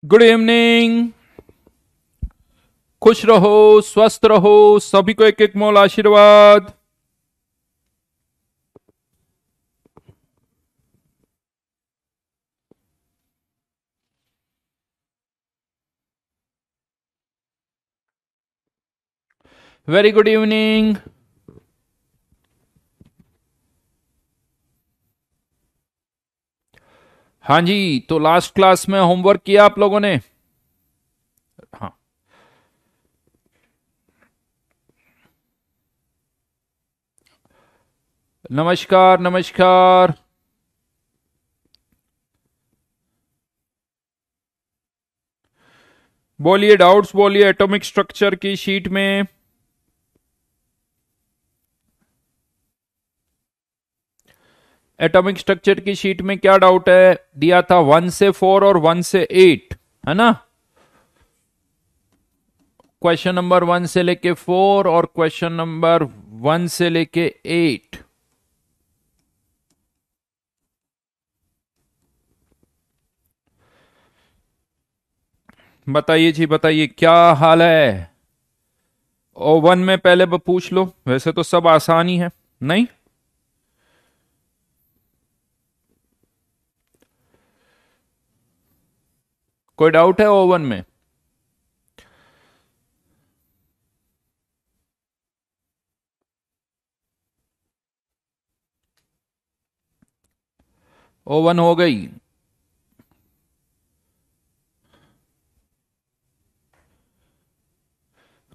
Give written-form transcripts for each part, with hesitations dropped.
Good evening. खुश रहो, स्वस्थ रहो, सभी को एक एक मोल आशीर्वाद। Very good evening. हाँ जी, तो लास्ट क्लास में होमवर्क किया आप लोगों ने? हाँ। नमस्कार नमस्कार। बोलिए, डाउट्स बोलिए एटॉमिक स्ट्रक्चर की शीट में। एटॉमिक स्ट्रक्चर की शीट में क्या डाउट है? दिया था 1 से 4 और 1 से 8, है ना? क्वेश्चन नंबर 1 से लेके 4 और क्वेश्चन नंबर 1 से लेके 8। बताइए जी, बताइए क्या हाल है। O1 में पहले पूछ लो, वैसे तो सब आसान ही है। नहीं? कोई डाउट है O1 में? O1 हो गई।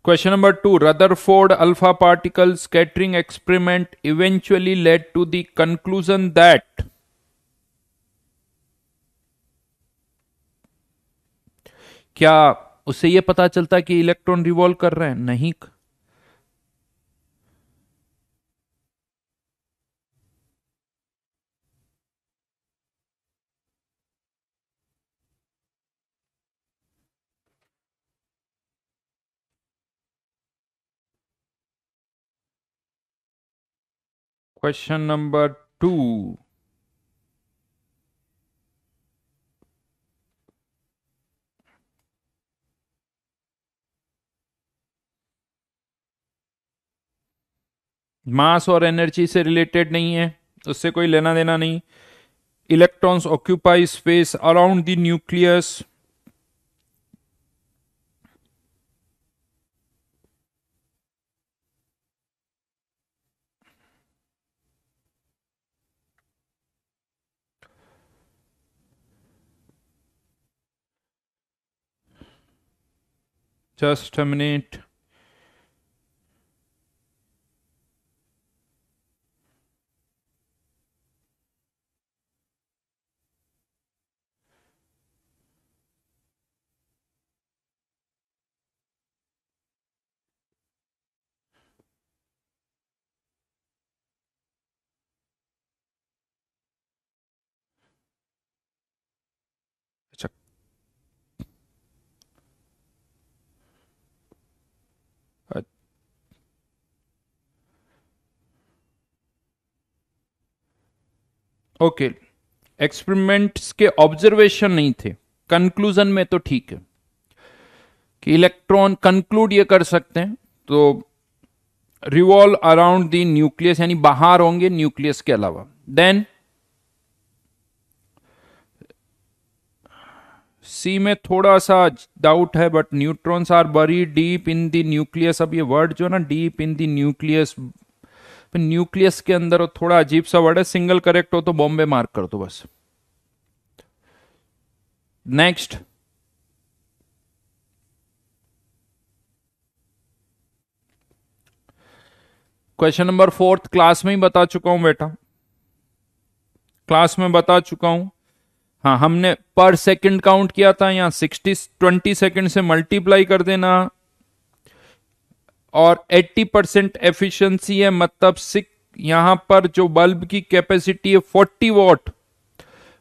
Question number 2. Rutherford alpha particle scattering experiment eventually led to the conclusion that क्या उससे यह पता चलता कि इलेक्ट्रॉन रिवॉल्व कर रहे हैं? नहीं। Question number 2। मास और एनर्जी से रिलेटेड नहीं है, उससे कोई लेना देना नहीं। Electrons occupy space around the nucleus. Just a minute. अच्छा। ओके। एक्सपेरिमेंट्स के ऑब्जर्वेशन नहीं थे, कंक्लूजन में तो ठीक है कि इलेक्ट्रॉन कंक्लूड ये कर सकते हैं तो रिवॉल्व अराउंड द न्यूक्लियस, यानी बाहर होंगे न्यूक्लियस के अलावा। देन सी में थोड़ा सा डाउट है, बट न्यूट्रॉन्स आर बरी डीप इन द न्यूक्लियस। अब ये वर्ड जो ना, deep in the nucleus, nucleus के अंदर, और थोड़ा अजीब सा वर्ड है। सिंगल करेक्ट हो तो बॉम्बे मार्क कर दो बस। नेक्स्ट। क्वेश्चन नंबर 4 क्लास में ही बता चुका हूं बेटा, क्लास में बता चुका हूं। हाँ, हमने पर सेकंड काउंट किया था, यहां 20 सेकंड से मल्टीप्लाई कर देना। और 80% एफिशिएंसी है, मतलब यहां पर जो बल्ब की कैपेसिटी है 40 वॉट,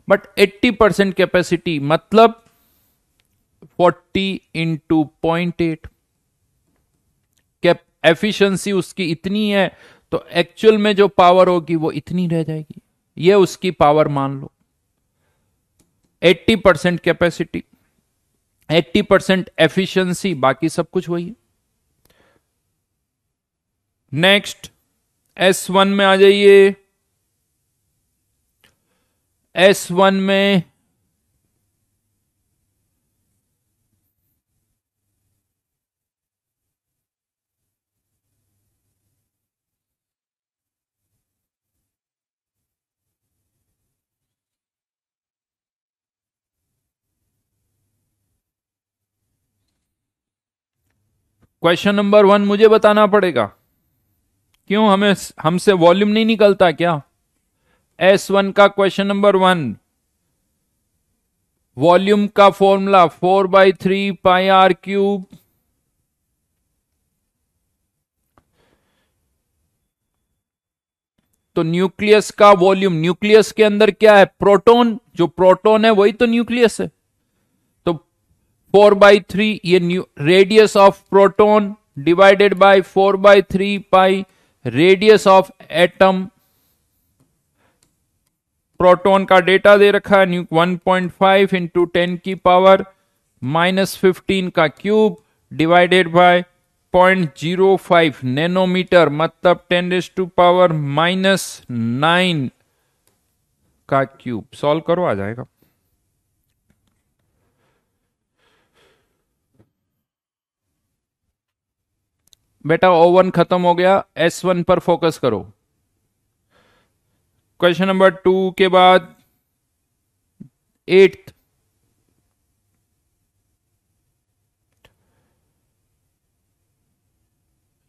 बट 80% कैपेसिटी मतलब 40 × 0.8। कैप एफिशिएंसी उसकी इतनी है, तो एक्चुअल में जो पावर होगी वो इतनी रह जाएगी। ये उसकी पावर मान लो, 80% कैपेसिटी। 80% एफिशिएंसी, बाकी सब कुछ वही है। नेक्स्ट S1 में आ जाइए। S1 में क्वेश्चन नंबर 1 मुझे बताना पड़ेगा, क्यों? हमें हमसे वॉल्यूम नहीं निकलता क्या? S1 का क्वेश्चन नंबर 1, वॉल्यूम का फॉर्मूला 4/3 πr³ तो न्यूक्लियस का वॉल्यूम, न्यूक्लियस के अंदर क्या है? प्रोटॉन, जो प्रोटॉन है वही तो न्यूक्लियस है। तो 4/3 ये radius of proton divided by 4/3 π radius of atom. Proton का डेटा दे रखा है 1.5 इंटू 10⁻⁻15 का क्यूब डिवाइडेड बाय 0.05 नैनोमीटर, मतलब 10⁻⁻9 का क्यूब। सॉल्व करो, आ जाएगा। बेटा O1 खत्म हो गया, S1 पर फोकस करो। क्वेश्चन नंबर 2 के बाद 8th,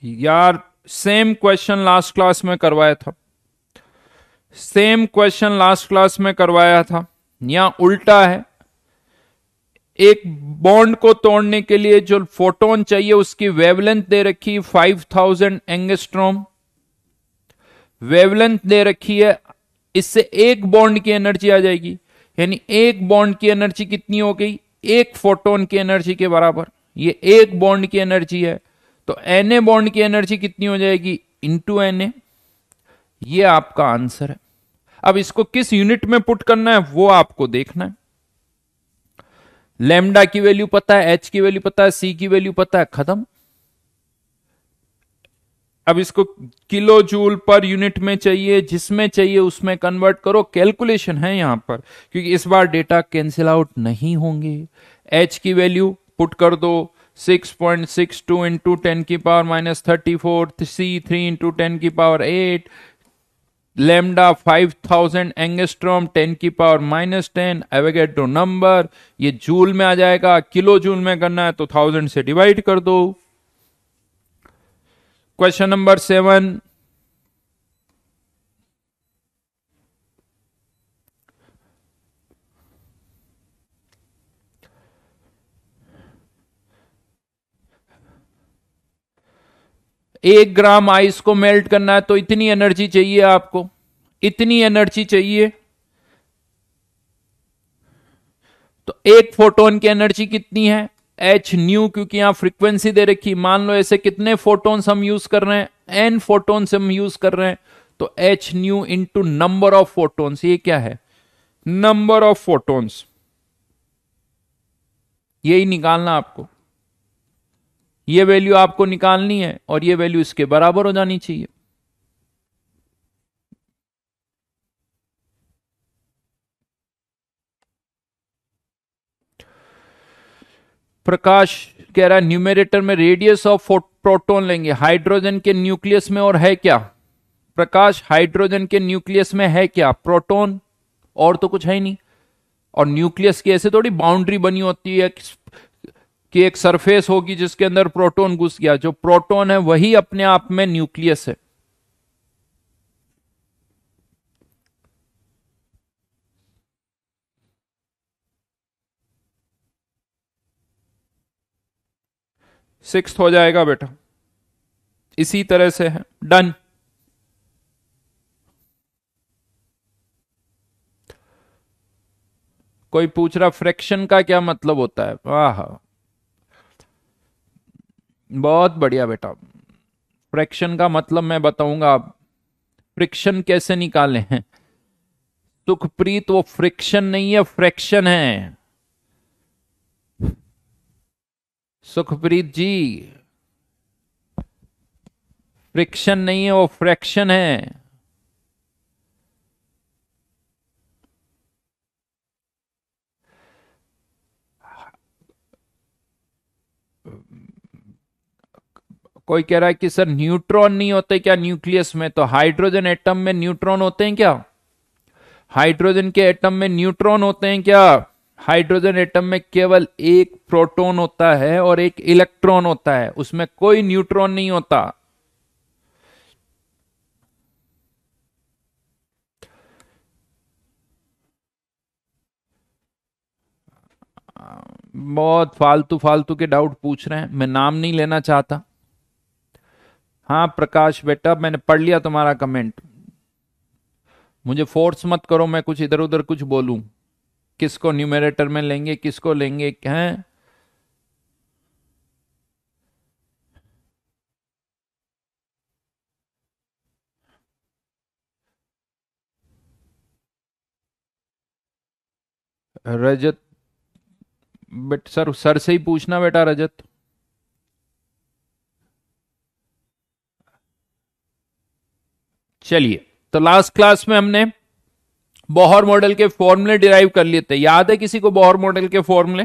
यार सेम क्वेश्चन लास्ट क्लास में करवाया था, सेम क्वेश्चन लास्ट क्लास में करवाया था। यहां उल्टा है, एक बॉन्ड को तोड़ने के लिए जो फोटोन चाहिए उसकी वेवलेंथ दे रखी 5000 एंगस्ट्रॉम वेवलेंथ दे रखी है। इससे एक बॉन्ड की एनर्जी आ जाएगी, यानी एक बॉन्ड की एनर्जी कितनी हो गई? एक फोटोन की एनर्जी के बराबर। ये एक बॉन्ड की एनर्जी है, तो Na बॉन्ड की एनर्जी कितनी हो जाएगी? Into Na। ये आपका आंसर है। अब इसको किस यूनिट में पुट करना है वो आपको देखना है। लैम्डा की वैल्यू पता है, H की वैल्यू पता है, C की वैल्यू पता है, खत्म। अब इसको किलो जूल पर यूनिट में चाहिए, जिसमें चाहिए उसमें कन्वर्ट करो। कैलकुलेशन है यहां पर, क्योंकि इस बार डेटा कैंसिल आउट नहीं होंगे। H की वैल्यू पुट कर दो 6.62 into 10⁻⁻34, C3 into 10⁸, lambda 5000 angstrom 10⁻⁻10 Avogadro number. ये जूल में आ जाएगा, किलो जूल में करना है तो 1000 से डिवाइड कर दो। क्वेश्चन नंबर 7, एक ग्राम आइस को मेल्ट करना है तो इतनी एनर्जी चाहिए आपको, इतनी एनर्जी चाहिए। तो एक फोटोन की एनर्जी कितनी है? H न्यू, क्योंकि यहां फ्रीक्वेंसी दे रखी। मान लो ऐसे कितने फोटोन्स हम यूज कर रहे हैं? n फोटोन्स हम यूज कर रहे हैं, तो H new into number of photons. ये क्या है? Number of photons. यही निकालना आपको, ये वैल्यू आपको निकालनी है और ये वैल्यू इसके बराबर हो जानी चाहिए। प्रकाश कह रहा है न्यूमेरेटर में रेडियस ऑफ प्रोटॉन लेंगे। हाइड्रोजन के न्यूक्लियस में और है क्या? प्रकाश, हाइड्रोजन के न्यूक्लियस में है क्या? प्रोटॉन, और तो कुछ है ही नहीं। और न्यूक्लियस की ऐसे थोड़ी बाउंड्री बनी होती है कि एक सरफेस होगी जिसके अंदर प्रोटॉन घुस गया। जो प्रोटॉन है वही अपने आप में न्यूक्लियस है। सिक्स्थ हो जाएगा बेटा, इसी तरह से है। डन। कोई पूछ रहा फ्रैक्शन का क्या मतलब होता है? वाह, बहुत बढ़िया बेटा। फ्रैक्शन का मतलब मैं बताऊंगा। आप फ्रिक्शन कैसे निकाले हैं? सुखप्रीत, वो फ्रिक्शन नहीं है, फ्रैक्शन है। सुखप्रीत जी, फ्रिक्शन नहीं है, वो फ्रैक्शन है। कोई कह रहा है कि सर न्यूट्रॉन नहीं होते क्या न्यूक्लियस में? तो हाइड्रोजन एटम में न्यूट्रॉन होते हैं क्या? हाइड्रोजन के एटम में न्यूट्रॉन होते हैं क्या? हाइड्रोजन एटम में केवल एक प्रोटॉन होता है और एक इलेक्ट्रॉन होता है, उसमें कोई न्यूट्रॉन नहीं होता। बहुत फालतू फालतू के डाउट पूछ रहे हैं, मैं नाम नहीं लेना चाहता। हाँ प्रकाश बेटा, मैंने पढ़ लिया तुम्हारा कमेंट। मुझे फोर्स मत करो मैं कुछ इधर उधर कुछ बोलूं। किसको न्यूमरेटर में लेंगे, किसको लेंगे, हैं? रजत बेट सर से ही पूछना बेटा रजत। चलिए, तो लास्ट क्लास में हमने बोहर मॉडल के फॉर्मूले डिराइव कर लिए थे। याद है किसी को बोहर मॉडल के फॉर्मूले?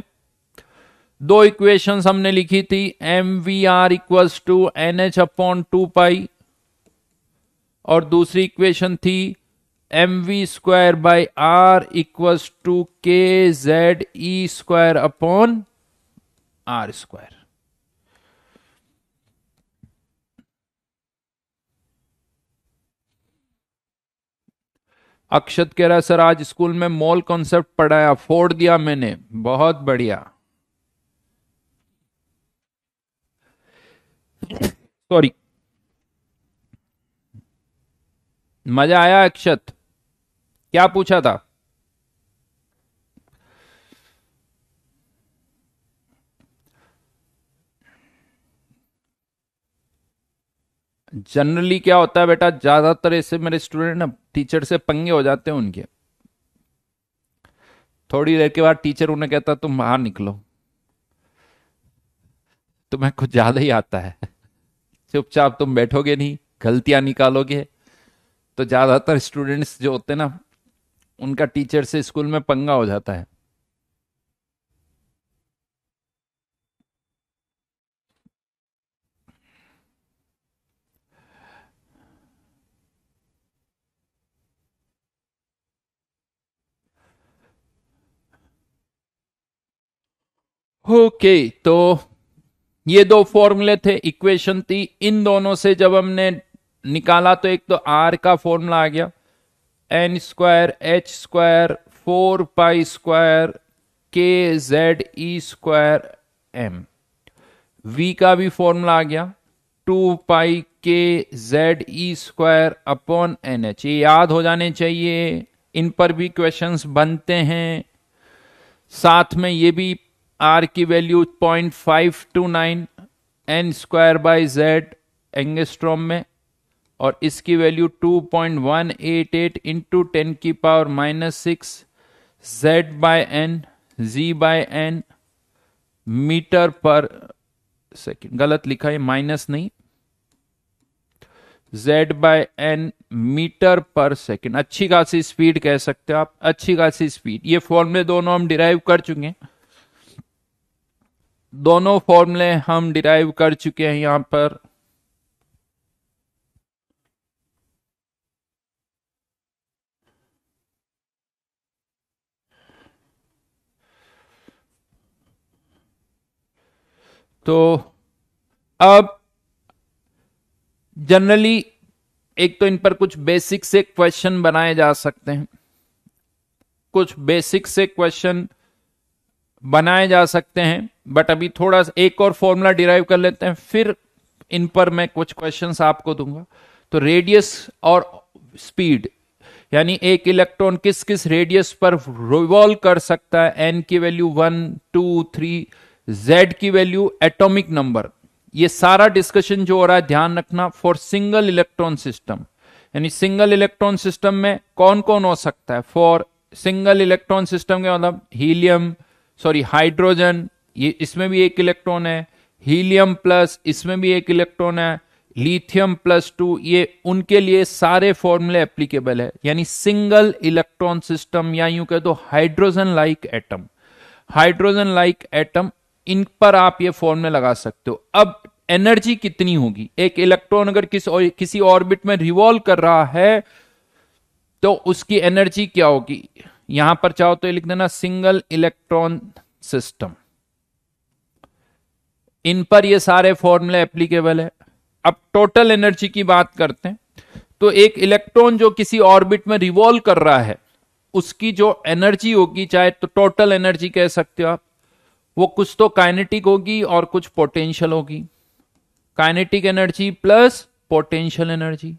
दो इक्वेशंस हमने लिखी थी, M V R equals to N H upon 2 pi, और दूसरी इक्वेशन थी M V square by R equals to K Z E square upon R square. Akshat कह रहा है सर आज स्कूल में मोल कॉन्सेप्ट पढ़ाया, फोड़ दिया मैंने। बहुत बढ़िया, सॉरी। मजा आया अक्षत? क्या पूछा था? जनरली क्या होता है बेटा, ज्यादातर ऐसे मेरे स्टूडेंट ना टीचर से पंगे हो जाते हैं उनके। थोड़ी देर के बाद टीचर उन्हें कहता तुम बाहर निकलो, तुम्हें कुछ ज्यादा ही आता है। चुपचाप तुम बैठोगे नहीं, गलतियां निकालोगे। तो ज्यादातर स्टूडेंट्स जो होते हैं ना, उनका टीचर से स्कूल में पंगा हो जाता है। ओके, तो ये दो फॉर्मूले थे, इक्वेशन थी। इन दोनों से जब हमने निकाला तो एक तो आर का फॉर्मूला आ गया, N square H square 4 pi square K Z E square M. V का भी फॉर्मूला आ गया, 2 pi K Z E square upon N H. ये याद हो जाने चाहिए, इन पर भी क्वेश्चंस बनते हैं। साथ में ये भी आर की value 0.529 N square by Z angstrom में, और इसकी value 2.188 into 10⁻⁻6 Z by N G by N metre पर सेकेंड। गलत लिखा है, माइनस नहीं, जेड बाय एन मीटर पर सेकेंड। अच्छी खासी स्पीड कह सकते हो आप, अच्छी खासी स्पीड। ये फॉर्मूले दोनों हम डिराइव कर चुके हैं, दोनों फॉर्मूले हम डिराइव कर चुके हैं यहां पर। तो अब जनरली एक तो इन पर कुछ बेसिक से क्वेश्चन बनाए जा सकते हैं, कुछ बेसिक से क्वेश्चन बनाए जा सकते हैं, बट अभी थोड़ा एक और फॉर्मूला डिराइव कर लेते हैं, फिर इन पर मैं कुछ क्वेश्चंस आपको दूंगा। तो रेडियस और स्पीड, यानी एक इलेक्ट्रॉन किस किस रेडियस पर रिवॉल्व कर सकता है, एन की वैल्यू 1 2 3, जेड की वैल्यू एटॉमिक नंबर, ये सारा डिस्कशन जो हो रहा है ध्यान रखना फॉर सिंगल इलेक्ट्रॉन सिस्टम। यानी सिंगल इलेक्ट्रॉन सिस्टम में कौन कौन हो सकता है? फॉर सिंगल इलेक्ट्रॉन सिस्टम के मतलब हीलियम, सॉरी हाइड्रोजन, ये इसमें भी एक इलेक्ट्रॉन है, हीलियम प्लस, इसमें भी एक इलेक्ट्रॉन है, लिथियम +2, ये उनके लिए सारे फॉर्मूले एप्लीकेबल है। यानी सिंगल इलेक्ट्रॉन सिस्टम, या यूं कह दो hydrogen like atom, hydrogen like atom, इन पर आप ये फॉर्मूले लगा सकते हो। अब एनर्जी कितनी होगी, एक इलेक्ट्रॉन अगर किसी ऑर्बिट में रिवॉल्व कर रहा है तो उसकी एनर्जी क्या होगी, यहां पर चाहो तो लिख देना सिंगल इलेक्ट्रॉन सिस्टम, इन पर ये सारे फॉर्मूले एप्लीकेबल है। अब टोटल एनर्जी की बात करते हैं, तो एक इलेक्ट्रॉन जो किसी ऑर्बिट में रिवॉल्व कर रहा है उसकी जो एनर्जी होगी, चाहे तो टोटल एनर्जी कह सकते हो आप, वो कुछ तो काइनेटिक होगी और कुछ पोटेंशियल होगी। Kinetic energy plus potential energy.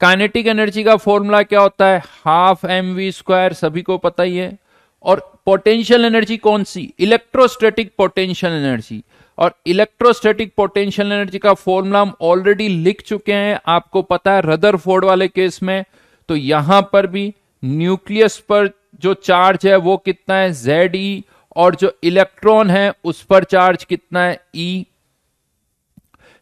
Kinetic energy का फॉर्मूला क्या होता है, हाफ mv², सभी को पता ही है। और पोटेंशियल एनर्जी कौन सी, इलेक्ट्रोस्टैटिक पोटेंशियल एनर्जी। और इलेक्ट्रोस्टैटिक पोटेंशियल एनर्जी का फॉर्मूला हम ऑलरेडी लिख चुके हैं, आपको पता है रदरफोर्ड वाले केस में। तो यहां पर भी न्यूक्लियस पर जो चार्ज है वो कितना है, Ze, और जो इलेक्ट्रॉन है उस पर चार्ज कितना है, E।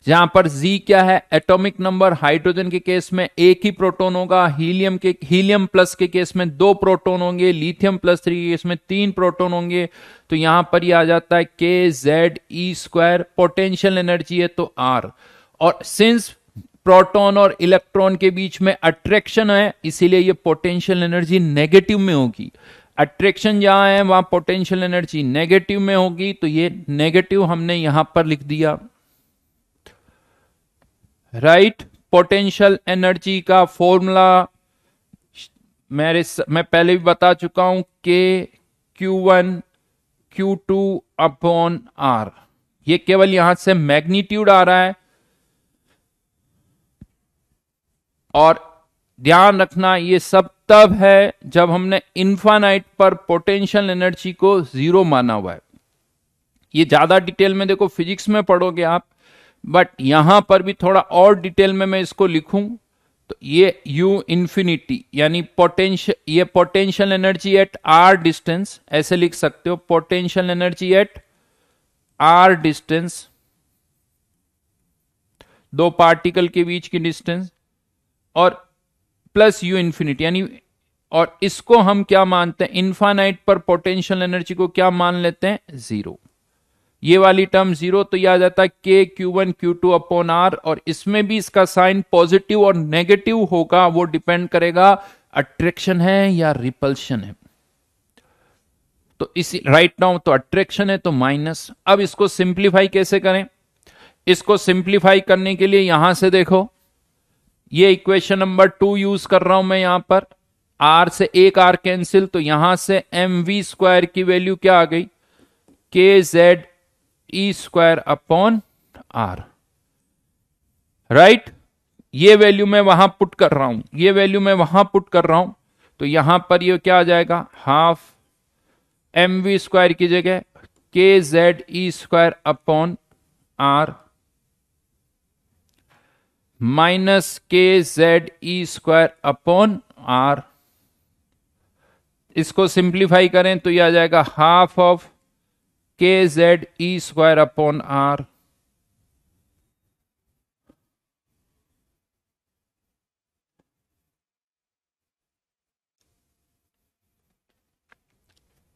जहां पर Z क्या है, एटॉमिक नंबर, हाइड्रोजन के केस में एक ही प्रोटॉन होगा, हीलियम प्लस के केस में 2 प्रोटॉन होंगे, लिथियम +3 के केस में 3 प्रोटॉन होंगे। तो यहां पर ये आ जाता है kZe²। पोटेंशियल एनर्जी है तो R, और सिंस प्रोटॉन और इलेक्ट्रॉन के बीच में अट्रैक्शन है इसीलिए ये पोटेंशियल एनर्जी नेगेटिव में होगी। अट्रैक्शन जहां है वहां पोटेंशियल एनर्जी नेगेटिव में होगी, तो ये नेगेटिव हमने यहां पर लिख दिया, राइट। पोटेंशियल एनर्जी का फॉर्मूला मैं पहले भी बता चुका हूं, Q1 Q2/R। ये केवल यहां से मैग्नीट्यूड आ रहा है, और ध्यान रखना ये सब तब है जब हमने इनफाइनाइट पर पोटेंशियल एनर्जी को 0 माना हुआ है। ये ज्यादा डिटेल में देखो फिजिक्स में पढ़ोगे आप, बट यहां पर भी थोड़ा और डिटेल में मैं इसको लिखूं तो ये U∞, यानी ये potential energy at R distance, ऐसे लिख सकते हो, potential energy at R distance, 2 particle के बीच की डिस्टेंस, और प्लस U∞, यानी, और इसको हम क्या मानते हैं, इनफाइनाइट पर पोटेंशियल एनर्जी को क्या मान लेते हैं, 0। ये वाली टर्म 0, तो यह आ जाता है Q1 Q2/R, और इसमें भी इसका साइन पॉजिटिव और नेगेटिव होगा, वो डिपेंड करेगा अट्रैक्शन है या रिपल्शन है। तो इसी राइट नाउ तो अट्रैक्शन है तो माइनस। अब इसको सिंप्लीफाई कैसे करें, इसको सिंप्लीफाई करने के लिए यहां से देखो, ये इक्वेशन नंबर 2 यूज कर रहा हूं मैं यहां पर, R से एक R कैंसिल, तो यहां से mv² की वैल्यू क्या आ गई, kZe²/R, राइट। ये वैल्यू मैं वहां पुट कर रहा हूं, ये वैल्यू मैं वहां पुट कर रहा हूं, तो यहां पर ये क्या आ जाएगा, हाफ mv² की जगह kZe²/R माइनस kZe²/R। इसको सिंप्लीफाई करें तो यह आ जाएगा हाफ ऑफ kZe²/R।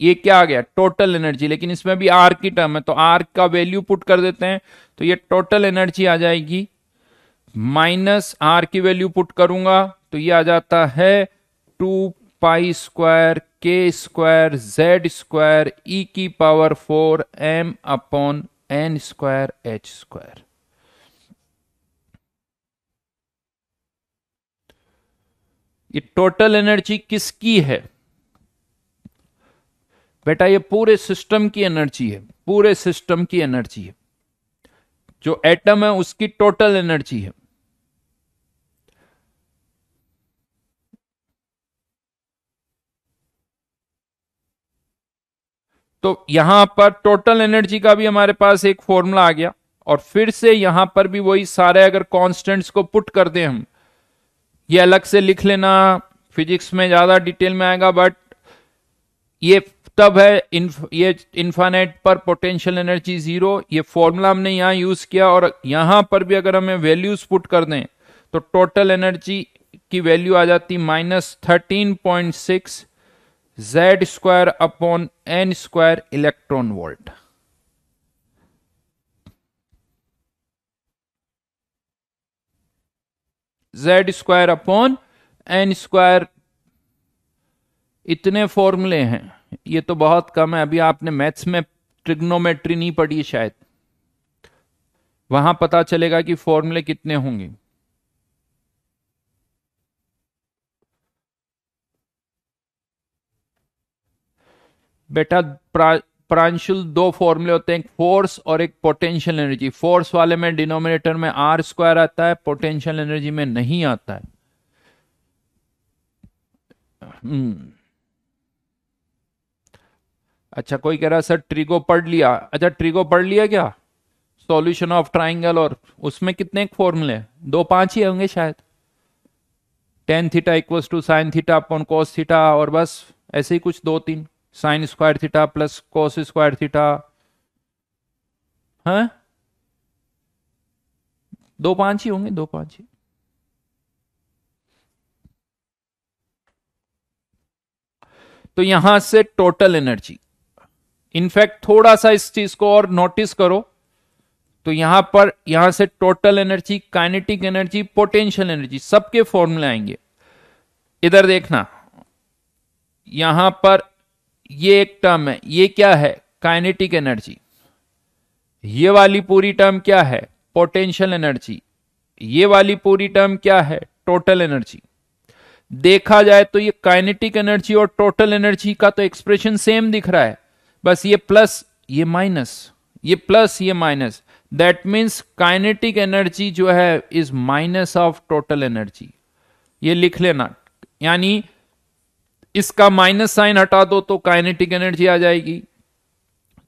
ये क्या आ गया, टोटल एनर्जी, लेकिन इसमें भी R की टर्म है तो R का वैल्यू पुट कर देते हैं, तो ये टोटल एनर्जी आ जाएगी, माइनस R की वैल्यू पुट करूंगा तो ये आ जाता है 2π² k² z² e⁴ m/n²h²। ये टोटल एनर्जी किसकी है बेटा, ये पूरे सिस्टम की एनर्जी है, पूरे सिस्टम की एनर्जी है, जो एटम है उसकी टोटल एनर्जी है। तो यहां पर टोटल एनर्जी का भी हमारे पास एक फॉर्मूला आ गया, और फिर से यहां पर भी वही सारे अगर कांस्टेंट्स को पुट कर दें हम, ये अलग से लिख लेना, फिजिक्स में ज्यादा डिटेल में आएगा, बट ये तब है ये इन्फानाइट पर पोटेंशियल एनर्जी जीरो। ये फॉर्मूला हमने यहां यूज किया, और यहां पर भी अगर हमें वैल्यूज पुट कर दें तो टोटल एनर्जी की वैल्यू आ जाती -13.6 Z square upon N square electron volt. Z square upon N square, इतने फॉर्मूले हैं। ये तो बहुत कम है। अभी आपने मैथ्स में ट्रिग्नोमेट्री नहीं पढ़ी शायद, वहां पता चलेगा कि फॉर्मूले कितने होंगे। बेटा प्रांशुल दो फॉर्मूले होते हैं, एक फोर्स और एक पोटेंशियल एनर्जी। फोर्स वाले में डिनोमिनेटर में आर स्क्वायर आता है, पोटेंशियल एनर्जी में नहीं आता है। अच्छा, कोई कह रहा है सर ट्रिगो पढ़ लिया। अच्छा, ट्रिगो पढ़ लिया क्या? सॉल्यूशन ऑफ ट्राइंगल, और उसमें कितने फॉर्मूले? 2-5 ही होंगे शायद। Tan theta equals to sine theta upon cos theta, और बस ऐसे ही कुछ 2-3, sine square theta plus cos square theta. हाँ, 2-5 ही होंगे, 2-5 ही। तो यहां से टोटल एनर्जी, इनफैक्ट थोड़ा सा इस चीज को और नोटिस करो, तो यहां से total energy, kinetic energy, potential energy, सबके फॉर्मूले आएंगे। इधर देखना, यहां पर ये एक टर्म है, ये क्या है? Kinetic energy. ये वाली पूरी टर्म क्या है? Potential energy. ये वाली पूरी टर्म क्या है? Total energy. देखा जाए तो ये काइनेटिक एनर्जी और टोटल एनर्जी का तो एक्सप्रेशन सेम दिख रहा है, बस ये प्लस ये माइनस, ये प्लस ये minus. That means kinetic energy जो है is minus of total energy. ये लिख लेना, यानी इसका माइनस साइन हटा दो तो काइनेटिक एनर्जी आ जाएगी।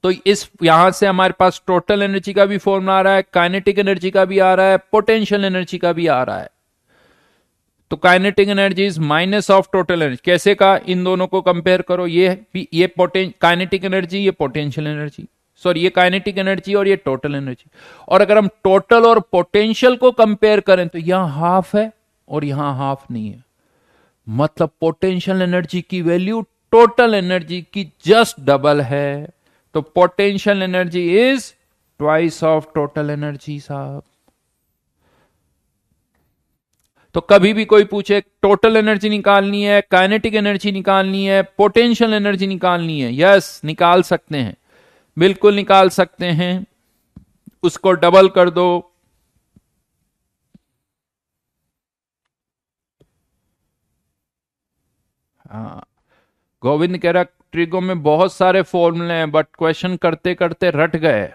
तो इस यहां से हमारे पास टोटल एनर्जी का भी फॉर्मूला आ रहा है, काइनेटिक एनर्जी का भी आ रहा है, पोटेंशियल एनर्जी का भी आ रहा है। तो kinetic energy is minus of total energy. कैसे का? इन दोनों को कंपेयर करो, ये काइनेटिक एनर्जी, ये पोटेंशियल एनर्जी, सॉरी ये काइनेटिक एनर्जी और ये टोटल एनर्जी। और अगर हम टोटल और पोटेंशियल को कंपेयर करें तो यहां हाफ है और यहां हाफ नहीं है, मतलब पोटेंशियल एनर्जी की वैल्यू टोटल एनर्जी की जस्ट डबल है। तो potential energy is twice of total energy साहब। तो कभी भी कोई पूछे टोटल एनर्जी निकालनी है, काइनेटिक एनर्जी निकालनी है, पोटेंशियल एनर्जी निकालनी है, यस निकाल सकते हैं, बिल्कुल निकाल सकते हैं। उसको डबल कर दो। हाँ, गोविंद कह रहा ट्रिगो में बहुत सारे फॉर्मूले हैं बट क्वेश्चन करते करते रट गए।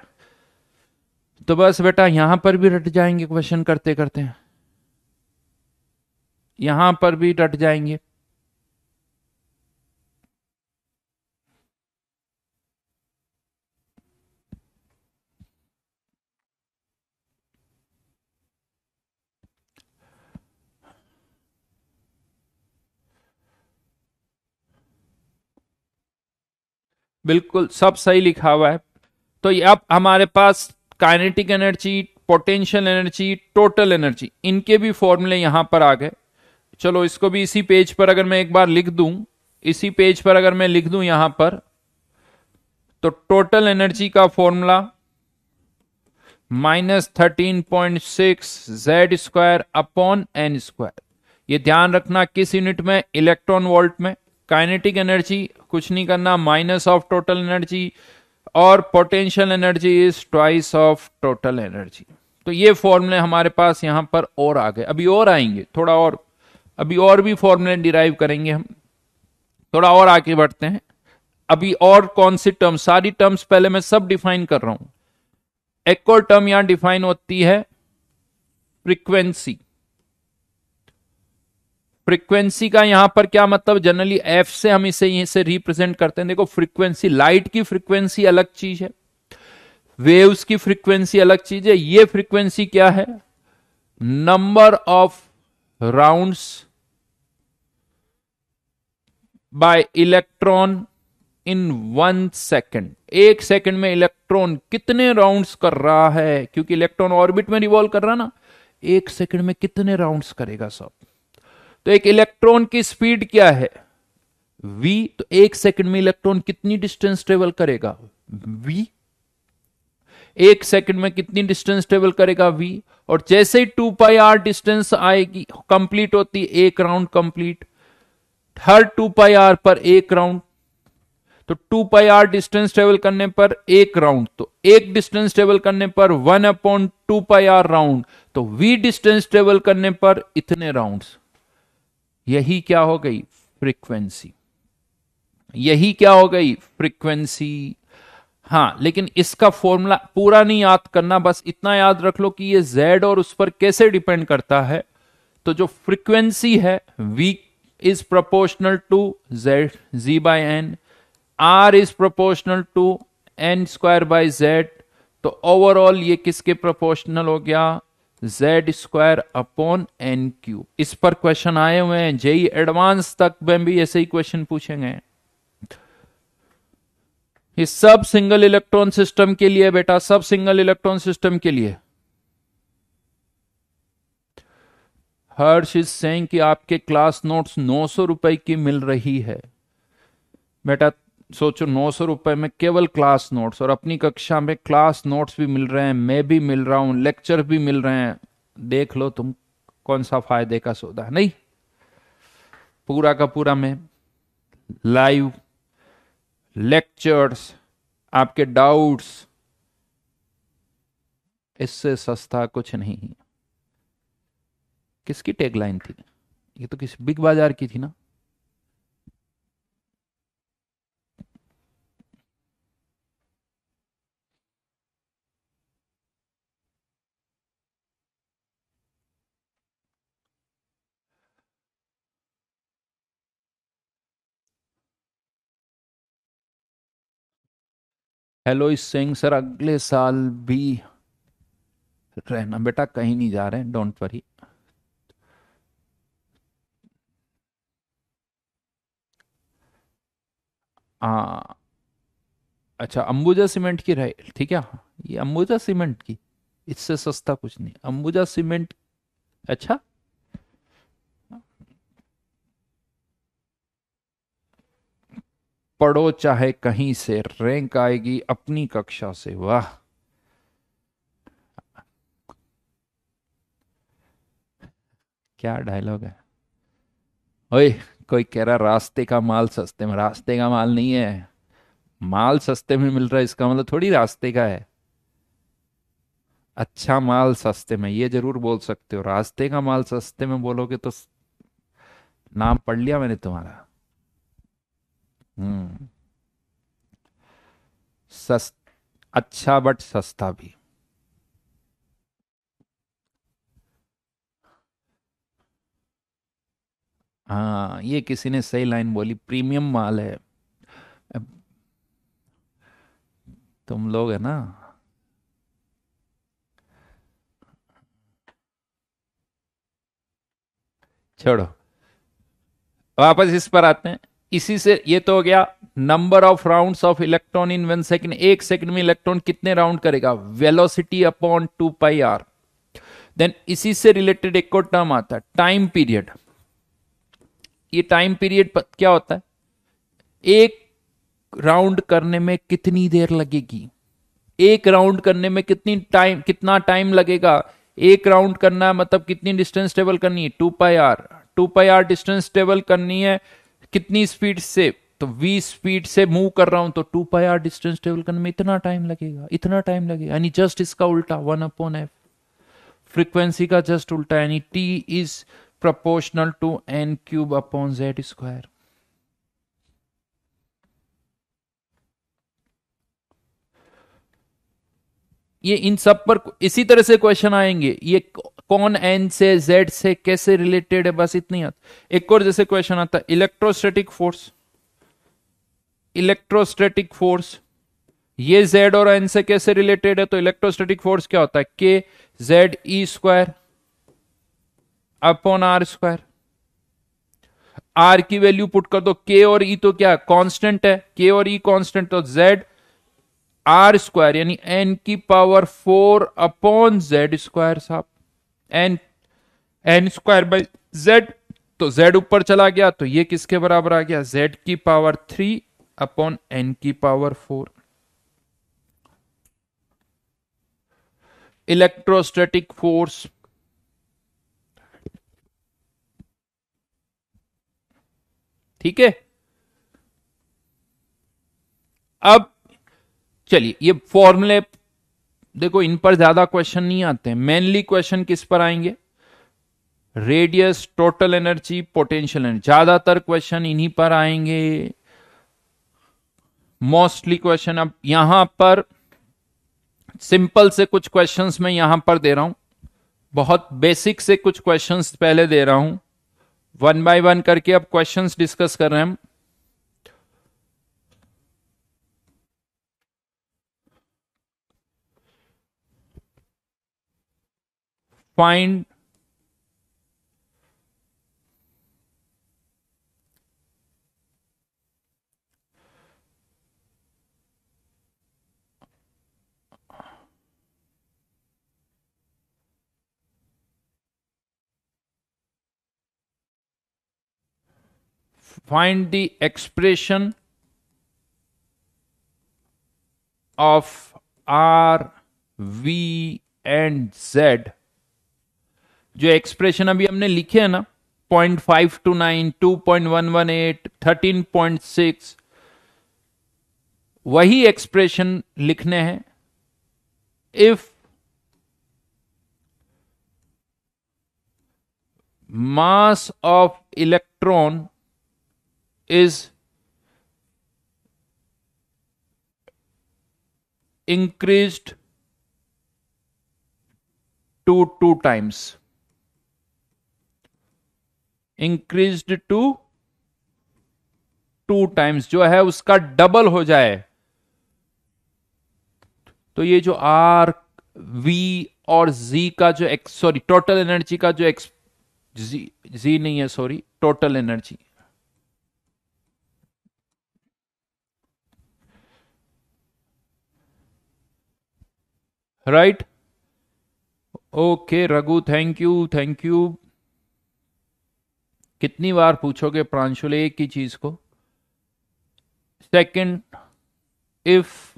तो बस बेटा यहां पर भी रट जाएंगे, क्वेश्चन करते करते यहां पर भी रट जाएंगे। बिल्कुल सब सही लिखा हुआ है। तो ये अब हमारे पास kinetic energy, potential energy, total energy, इनके भी फॉर्मूले यहां पर आ गए। चलो इसको भी इसी पेज पर अगर मैं एक बार लिख दूं, इसी पेज पर अगर मैं लिख दूं यहां पर, तो टोटल एनर्जी का formula -13.6 Z square upon N square. ये ध्यान रखना किस यूनिट में? इलेक्ट्रॉन वोल्ट में। काइनेटिक एनर्जी कुछ नहीं करना, माइनस ऑफ टोटल एनर्जी, और potential energy is twice of total energy. तो ये फॉर्मूले हमारे पास यहां पर और आ गए, अभी और आएंगे थोड़ा और, अभी और भी फॉर्मूले डिराइव करेंगे हम। थोड़ा और आगे बढ़ते हैं। अभी और कौन सी टर्म, सारी टर्म्स पहले मैं सब डिफाइन कर रहा हूं। एक और टर्म यहां डिफाइन होती है फ्रीक्वेंसी। फ्रीक्वेंसी का यहां पर क्या मतलब? जनरली एफ से हम इसे यहीं से रिप्रेजेंट करते हैं। देखो फ्रीक्वेंसी, लाइट की फ्रीक्वेंसी अलग चीज है, वेव्स की फ्रीक्वेंसी अलग चीज है। ये फ्रीक्वेंसी क्या है? Number of rounds bye electron in 1 second. 1 second में इलेक्ट्रॉन कितने राउंड्स कर रहा है, क्योंकि इलेक्ट्रॉन ऑर्बिट में रिवॉल्व कर रहा ना। 1 सेकेंड में कितने राउंड्स करेगा सब। तो एक इलेक्ट्रॉन की स्पीड क्या है, v। तो 1 सेकेंड में इलेक्ट्रॉन कितनी डिस्टेंस ट्रेवल करेगा, v। 1 सेकेंड में कितनी डिस्टेंस ट्रेवल करेगा, v। और जैसे ही 2πr डिस्टेंस आएगी, कंप्लीट होती, एक राउंड कंप्लीट, हर 2πr पर एक राउंड। तो 2πr डिस्टेंस ट्रेवल करने पर एक राउंड, तो एक डिस्टेंस ट्रेवल करने पर 1/2πr राउंड। तो v डिस्टेंस ट्रेवल करने पर इतने राउंड्स। यही क्या हो गई, फ्रीक्वेंसी। यही क्या हो गई, फ्रीक्वेंसी। हाँ, लेकिन इसका फॉर्मूला पूरा नहीं याद करना, बस इतना याद रख लो कि ये z और उस पर कैसे डिपेंड करता है। तो जो फ्रीक्वेंसी है v is proportional to z/n, r is proportional to n² z। तो ओवरऑल ये किसके प्रोपोर्शनल हो गया, z²/n³। इस पर क्वेश्चन आए हुए हैं, जेई एडवांस तक में भी ऐसे ही क्वेश्चन पूछेंगे। ये सब सिंगल इलेक्ट्रॉन सिस्टम के लिए बेटा, सब सिंगल इलेक्ट्रॉन सिस्टम के लिए। हर्ष इज सेइंग कि आपके क्लास नोट्स 900 रुपए की मिल रही है। बेटा सोचो, 900 रुपए में केवल क्लास नोट्स, और अपनी कक्षा में क्लास नोट्स भी मिल रहे हैं, मैं भी मिल रहा हूं, लेक्चर भी मिल रहे हैं। देख लो तुम कौन सा फायदे का सौदा है। नहीं, पूरा का पूरा मैं लाइव लेक्चर्स, आपके डाउट्स, इससे सस्ता कुछ नहीं। किसकी टैगलाइन थी ये, तो किसी बिग बाजार की थी ना। हेलो इस सिंह सर, अगले साल भी रहना। बेटा कहीं नहीं जा रहे हैं, डोंट वरी। हाँ, अच्छा, अंबुजा सीमेंट की रहे, ठीक है। ये अंबुजा सीमेंट की, इससे सस्ता कुछ नहीं अंबुजा सीमेंट। अच्छा, पढ़ो चाहे कहीं से, रैंक आएगी अपनी कक्षा से। वाह, क्या डायलॉग है। ओए, कोई कह रहा रास्ते का माल सस्ते में, रास्ते का माल नहीं है। माल सस्ते में मिल रहा है इसका मतलब थोड़ी रास्ते का है। अच्छा माल सस्ते में, ये जरूर बोल सकते हो। रास्ते का माल सस्ते में बोलोगे तो नाम पढ़ लिया मैंने तुम्हारा। हम्म, सस अच्छा बट सस्ता भी। हाँ, ये किसी ने सही लाइन बोली, प्रीमियम माल है। अब तुम लोग है ना। छोड़ो, वापस इस पर आते हैं। इसी से ये तो हो गया number of rounds of electron in 1 second. 1 second में इलेक्ट्रॉन कितने राउंड करेगा, वेलोसिटी अपॉन 2πr। देन इसी से रिलेटेड एक और टर्म आता है, टाइम पीरियड। ये टाइम पीरियड क्या होता है, एक राउंड करने में कितनी देर लगेगी, एक राउंड करने में कितना टाइम लगेगा। एक राउंड करना है मतलब कितनी डिस्टेंस ट्रेवल करनी है, 2πr। 2πr डिस्टेंस ट्रेवल करनी है कितनी स्पीड से, तो v स्पीड से मूव कर रहा हूं, तो 2πr डिस्टेंस ट्रेवल करने में इतना टाइम लगेगा, इतना टाइम लगेगा। यानी जस्ट इसका उल्टा, 1/f। फ्रीक्वेंसी का जस्ट उल्टा, यानी t is proportional to n³/z²। ये इन सब पर इसी तरह से क्वेश्चन आएंगे। ये कौन n से z से कैसे रिलेटेड है, बस इतनी आता। एक और जैसे क्वेश्चन आता है, इलेक्ट्रोस्टैटिक फोर्स। इलेक्ट्रोस्टैटिक फोर्स ये z और n से कैसे रिलेटेड है, तो इलेक्ट्रोस्टैटिक फोर्स क्या होता है, k z e² अपॉन r²। आर की वैल्यू पुट कर दो, के और ई तो क्या कांस्टेंट है, के और ई कांस्टेंट, तो जेड आर स्क्वायर यानी एन की पावर 4 अपॉन जेड स्क्वायर साहब, N N square by Z, तो जेड ऊपर चला गया तो ये किसके बराबर आ गया, जेड की पावर 3 अपॉन एन की पावर 4। इलेक्ट्रोस्टैटिक फोर्स, ठीक है। अब चलिए ये फॉर्मूले देखो, इन पर ज्यादा क्वेश्चन नहीं आते हैं, मेनली क्वेश्चन किस पर आएंगे, radius, total energy, potential energy, ज्यादातर क्वेश्चन इन्हीं पर आएंगे मोस्टली क्वेश्चन। अब यहां पर सिंपल से कुछ क्वेश्चंस मैं यहां पर दे रहा हूं, बहुत बेसिक से कुछ क्वेश्चंस पहले दे रहा हूं, वन बाय वन करके अब क्वेश्चंस डिस्कस कर रहे हैं हम। Find find the expression of R, V and Z, जो एक्सप्रेशन अभी हमने लिखे है ना 0.529, 2.118, 13.6, वही एक्सप्रेशन लिखने हैं if mass of electron is increased to 2 times, increased to 2 times, जो है उसका डबल हो जाए, तो ये जो आर, वी और जी का जो सॉरी टोटल एनर्जी का जो जी नहीं है, sorry total energy, right. Okay Raghu, thank you thank you. कितनी बार पूछोगे प्रांशुल एक ही चीज को। Second, if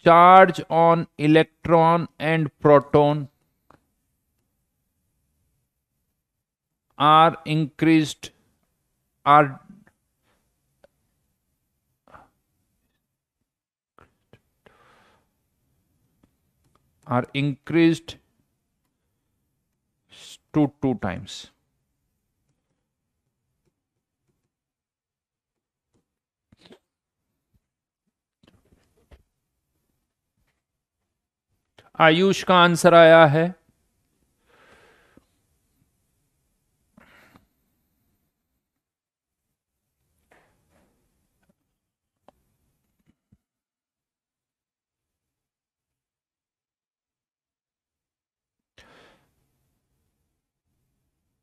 charge on electron and proton are increased, are increased to 2 times, Ayush का आंसर आया है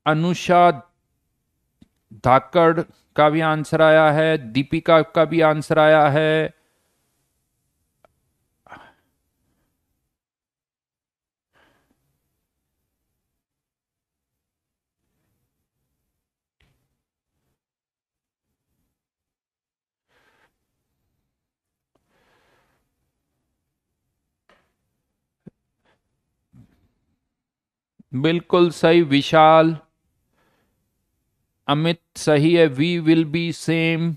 अनुषा धाकड़ का भी आंसर आया है, दीपिका का भी आंसर आया है, बिल्कुल सही विशाल, अमित सही है, वी विल बी सेम,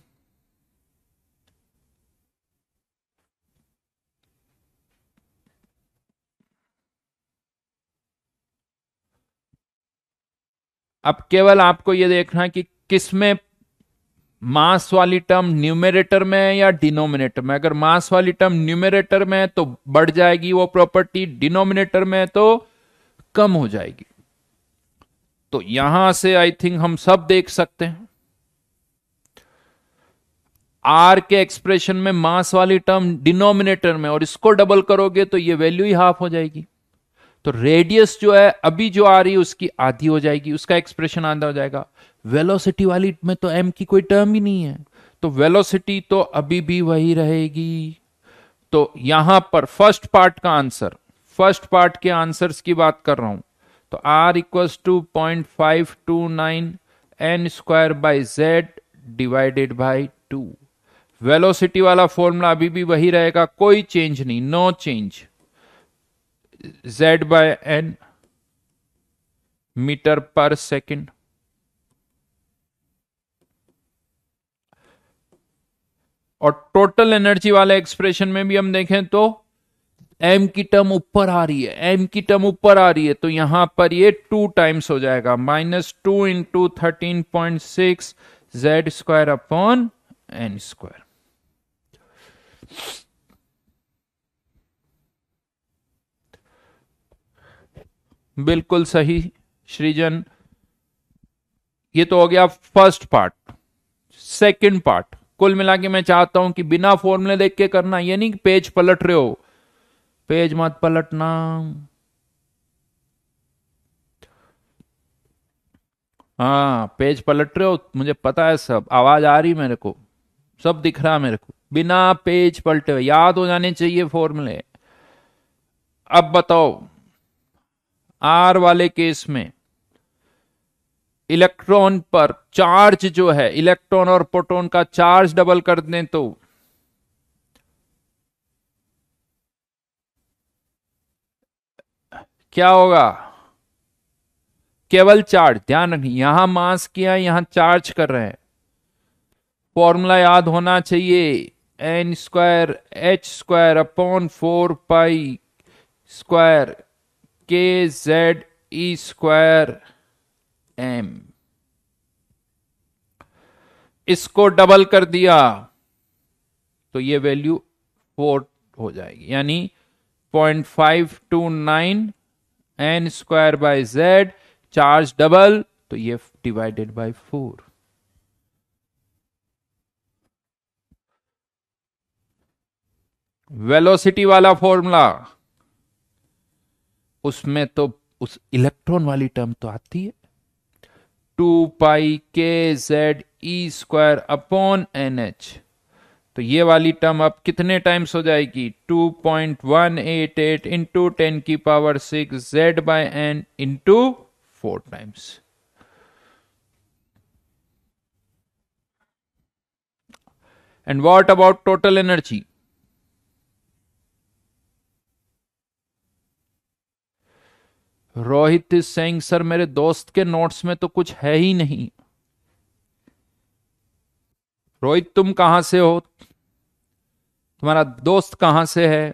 अब केवल आपको यह देखना है कि किसमें मास वाली टर्म न्यूमरेटर में है या डिनोमिनेटर में। अगर मास वाली टर्म न्यूमरेटर में है तो बढ़ जाएगी वो प्रॉपर्टी, डिनोमिनेटर में है तो कम हो जाएगी। तो यहां से आई थिंक हम सब देख सकते हैं आर के एक्सप्रेशन में मास वाली टर्म डिनोमिनेटर में, और इसको डबल करोगे तो ये वैल्यू ही हाफ हो जाएगी। तो रेडियस जो है अभी जो आ रही है उसकी आधी हो जाएगी, उसका एक्सप्रेशन आधा हो जाएगा। वेलोसिटी वाली में तो एम की कोई टर्म ही नहीं है, तो वेलोसिटी तो अभी भी वही रहेगी। तो यहां पर फर्स्ट पार्ट के आंसर्स की बात कर रहा हूं, तो R equals to 0.529 N square by Z divided by 2। Velocity वाला फॉर्मूला अभी भी वही रहेगा, कोई चेंज नहीं, no change. Z by N metre पर सेकेंड। और टोटल एनर्जी वाले एक्सप्रेशन में भी हम देखें तो एम की टर्म ऊपर आ रही है, एम की टर्म ऊपर आ रही है, तो यहां पर ये 2 टाइम्स हो जाएगा, -2 into 13.6 Z square upon N square. बिल्कुल सही सृजन। ये तो हो गया फर्स्ट पार्ट। सेकंड पार्ट कुल मिला के मैं चाहता हूं कि बिना फॉर्मूले देख के करना, ये नहीं कि पेज पलट रहे हो, पेज मत पलटना। हाँ पेज पलट रहे हो, मुझे पता है, सब आवाज आ रही मेरे को, सब दिख रहा मेरे को, बिना पेज पलटे हुए याद हो जाने चाहिए फॉर्मूले। अब बताओ, आर वाले केस में इलेक्ट्रॉन पर चार्ज जो है, इलेक्ट्रॉन और प्रोटॉन का चार्ज डबल कर दें तो क्या होगा? केवल चार्ज, ध्यान रखिए यहां मास किया, यहां चार्ज कर रहे हैं। फॉर्मूला याद होना चाहिए, N square H square upon 4 pi square K Z E square M. इसको डबल कर दिया तो ये वैल्यू 4 हो जाएगी, यानी 0.529 N square by Z, charge double तो ये डिवाइडेड बाय 4। वेलोसिटी वाला फॉर्मूला, उसमें तो उस इलेक्ट्रॉन वाली टर्म तो आती है, 2 pi K Z E square upon N H. तो ये वाली टर्म अब कितने टाइम्स हो जाएगी? 2.188 into 10⁻6 Z by N into 4 times. And what about total energy? Rohit is saying sir मेरे दोस्त के नोट्स में तो कुछ है ही नहीं। रोहित तुम कहां से हो? तुम्हारा दोस्त कहां से है?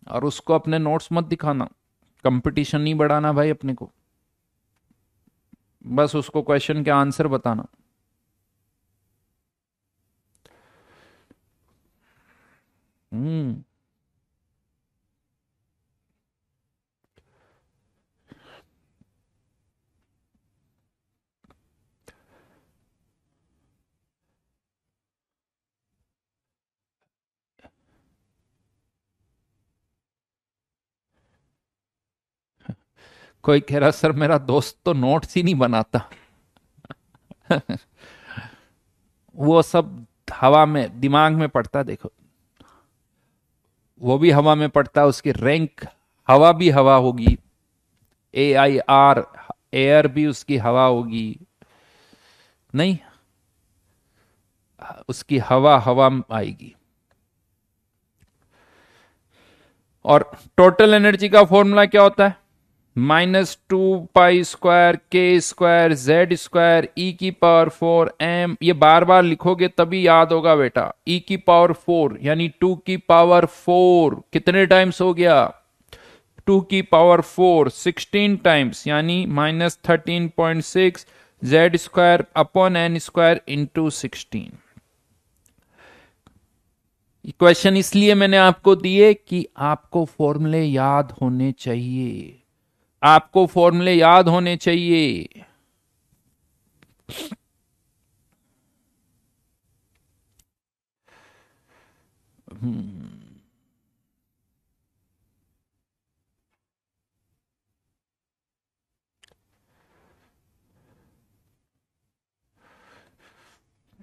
और उसको अपने नोट्स मत दिखाना, कंपटीशन नहीं बढ़ाना भाई अपने को, बस उसको क्वेश्चन के आंसर बताना। हम्म। कोई कह रहा सर मेरा दोस्त तो नोट्स ही नहीं बनाता। वो सब हवा में दिमाग में पड़ता, देखो वो भी हवा में पड़ता, उसकी रैंक हवा भी हवा होगी, AIR एयर भी उसकी हवा होगी, नहीं उसकी हवा हवा में आएगी। और टोटल एनर्जी का फॉर्मूला क्या होता है? -2 पाई स्क्वायर के square Z square e⁻⁴ m। ये बार बार लिखोगे तभी याद होगा बेटा, e⁻⁴ यानी 2⁻⁴ कितने टाइम्स हो गया? 2⁻⁴ 16 टाइम्स, यानी -13.6 Z square upon N square into 16। Question इसलिए मैंने आपको दिए कि आपको फॉर्मूले याद होने चाहिए, आपको फॉर्मूले याद होने चाहिए।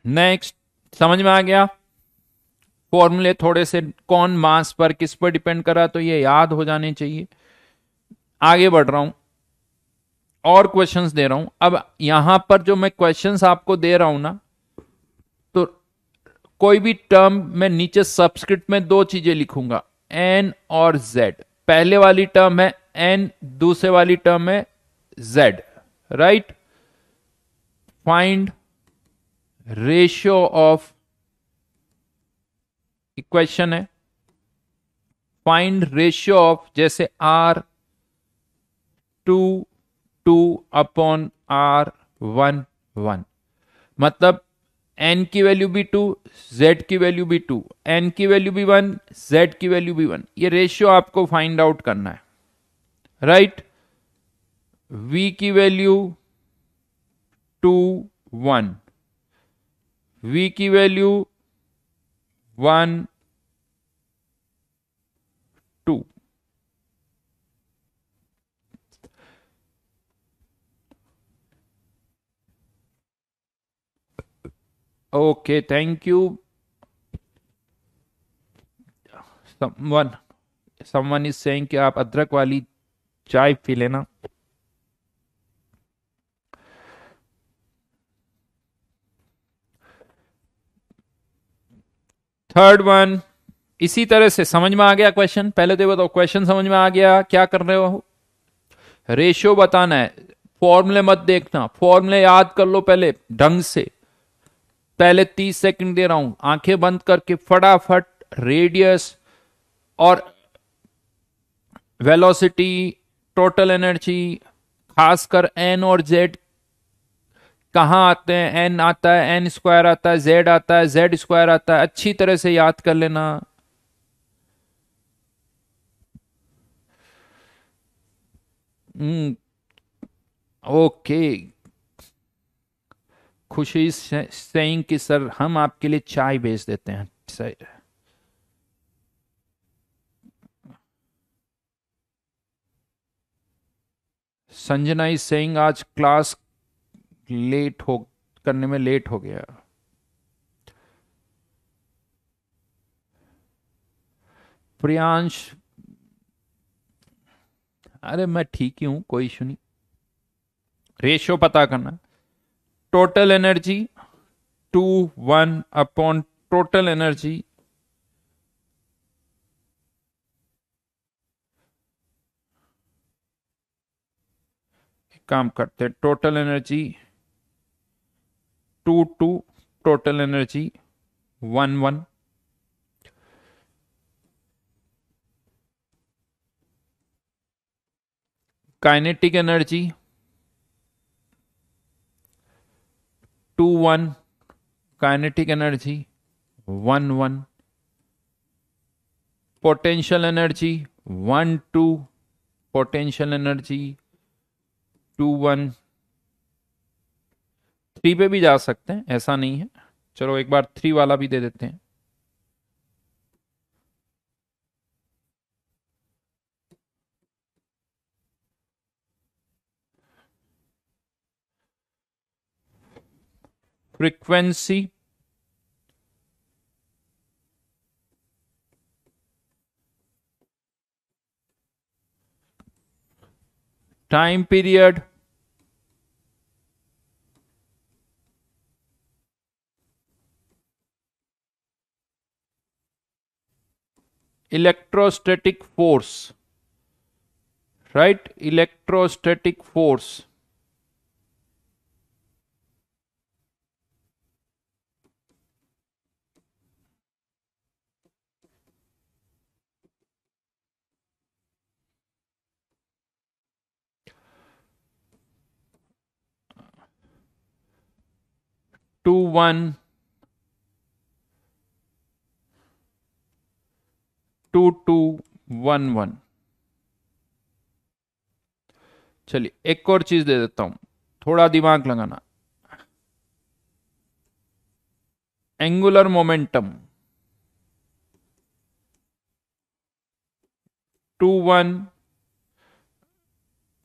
नेक्स्ट, समझ में आ गया? फॉर्मूले थोड़े से कौन मास पर किस पर डिपेंड करा, तो ये याद हो जाने चाहिए। आगे बढ़ रहा हूं, और क्वेश्चंस दे रहा हूं। अब यहां पर जो मैं क्वेश्चंस आपको दे रहा हूं ना, तो कोई भी टर्म मैं नीचे सबस्क्रिप्ट में दो चीजें लिखूंगा, एन और जेड। पहले वाली टर्म है एन, दूसरे वाली टर्म है Z, right? Find ratio of, equation है फाइंड रेशियो ऑफ, जैसे R two two upon R one one, मतलब एन की वैल्यू भी टू, जेड की वैल्यू भी टू, एन की वैल्यू भी वन, जेड की वैल्यू भी वन। ये रेशियो आपको फाइंड आउट करना है, राइट? वी की वैल्यू टू वन, वी की value one two. Okay, thank you. Someone someone is saying कि आप अदरक वाली चाय पी लेना। थर्ड वन, इसी तरह से समझ में आ गया क्वेश्चन? पहले तो बताओ, क्वेश्चन समझ में आ गया? क्या कर रहे हो? रेशियो बताना है, फॉर्मूले मत देखना, फॉर्मूले याद कर लो पहले ढंग से। पहले 30 सेकंड दे रहा हूं, आंखें बंद करके फटाफट रेडियस और वेलोसिटी, टोटल एनर्जी, खासकर एन और जेड कहां आते हैं। एन आता है, एन स्क्वायर आता है, जेड आता है, जेड स्क्वायर आता है, अच्छी तरह से याद कर लेना। ओके, खुशी सेइंग कि सर हम आपके लिए चाय भेज देते हैं। सही। संजना इज सेइंग आज क्लास लेट हो करने में लेट हो गया। प्रियांश, अरे मैं ठीक ही हूं, कोई इशू नहीं। रेशियो पता करना, total energy two one upon total energy, काम करते हैं, total energy two two, total energy one one. Kinetic energy two one, kinetic energy one one. Potential energy one two, potential energy two one. Three पे भी जा सकते हैं, ऐसा नहीं है। चलो एक बार थ्री वाला भी दे देते हैं। Frequency time period electrostatic force, right? Electrostatic force, two one two two one one. चलिए एक और चीज दे देता हूं, थोड़ा दिमाग लगाना। Angular momentum two one,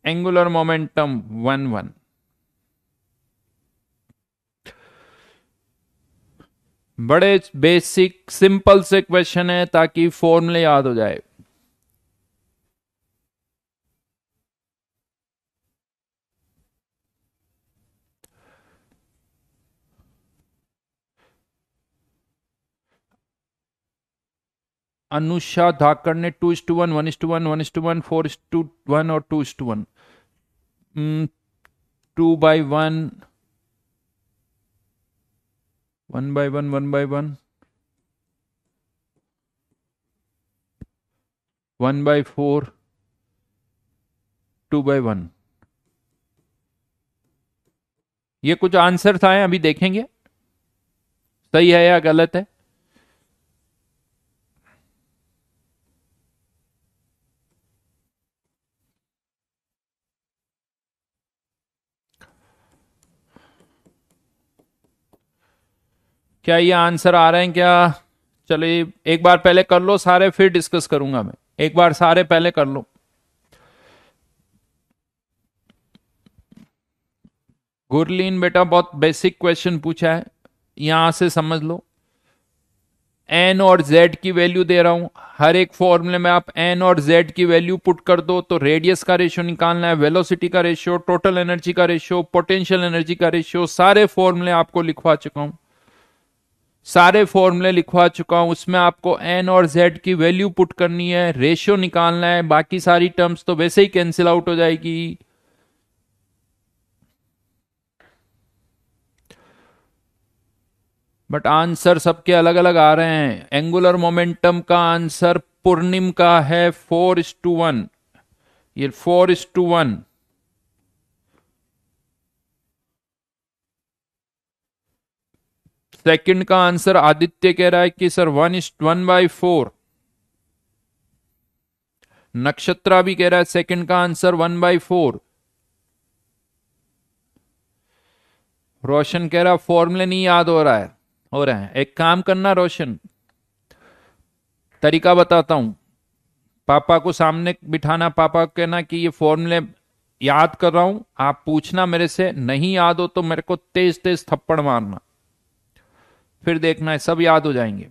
angular momentum one one. बड़े बेसिक सिंपल से क्वेश्चन है ताकि फॉर्मूले याद हो जाए। अनुषा धाकड़ ने 2:1, 1:1, 1:1, 4:1 और 2:1, 2/1, 1/1, 1/1, 1/4, 2/1। ये कुछ आंसर था, अभी देखेंगे सही है या गलत है। क्या ये आंसर आ रहे हैं क्या? चलिए एक बार पहले कर लो सारे, फिर डिस्कस करूंगा मैं। एक बार सारे पहले कर लो। गुरलीन बेटा बहुत बेसिक क्वेश्चन पूछा है, यहां से समझ लो। एन और जेड की वैल्यू दे रहा हूं, हर एक फॉर्मूले में आप एन और जेड की वैल्यू पुट कर दो तो रेडियस का रेशियो निकालना है, वेलोसिटी का रेशियो, टोटल एनर्जी का रेशियो, पोटेंशियल एनर्जी का रेशियो, सारे फॉर्मूले आपको लिखवा चुका हूं। सारे फॉर्मूले लिखवा चुका हूं, उसमें आपको एन और जेड की वैल्यू पुट करनी है, रेशियो निकालना है, बाकी सारी टर्म्स तो वैसे ही कैंसिल आउट हो जाएगी। बट आंसर सबके अलग अलग आ रहे हैं। एंगुलर मोमेंटम का आंसर पूर्णिम का है 4:1, ये 4:1। सेकंड का आंसर आदित्य कह रहा है कि सर 1:1/4। नक्षत्रा भी कह रहा है सेकंड का आंसर 1/4। रोशन कह रहा फॉर्मूले नहीं याद हो रहे हैं। एक काम करना रोशन, तरीका बताता हूं। पापा को सामने बिठाना, पापा को कहना कि ये फॉर्मूले याद कर रहा हूं, आप पूछना मेरे से, नहीं याद हो तो मेरे को तेज तेज थप्पड़ मारना, फिर देखना है सब याद हो जाएंगे।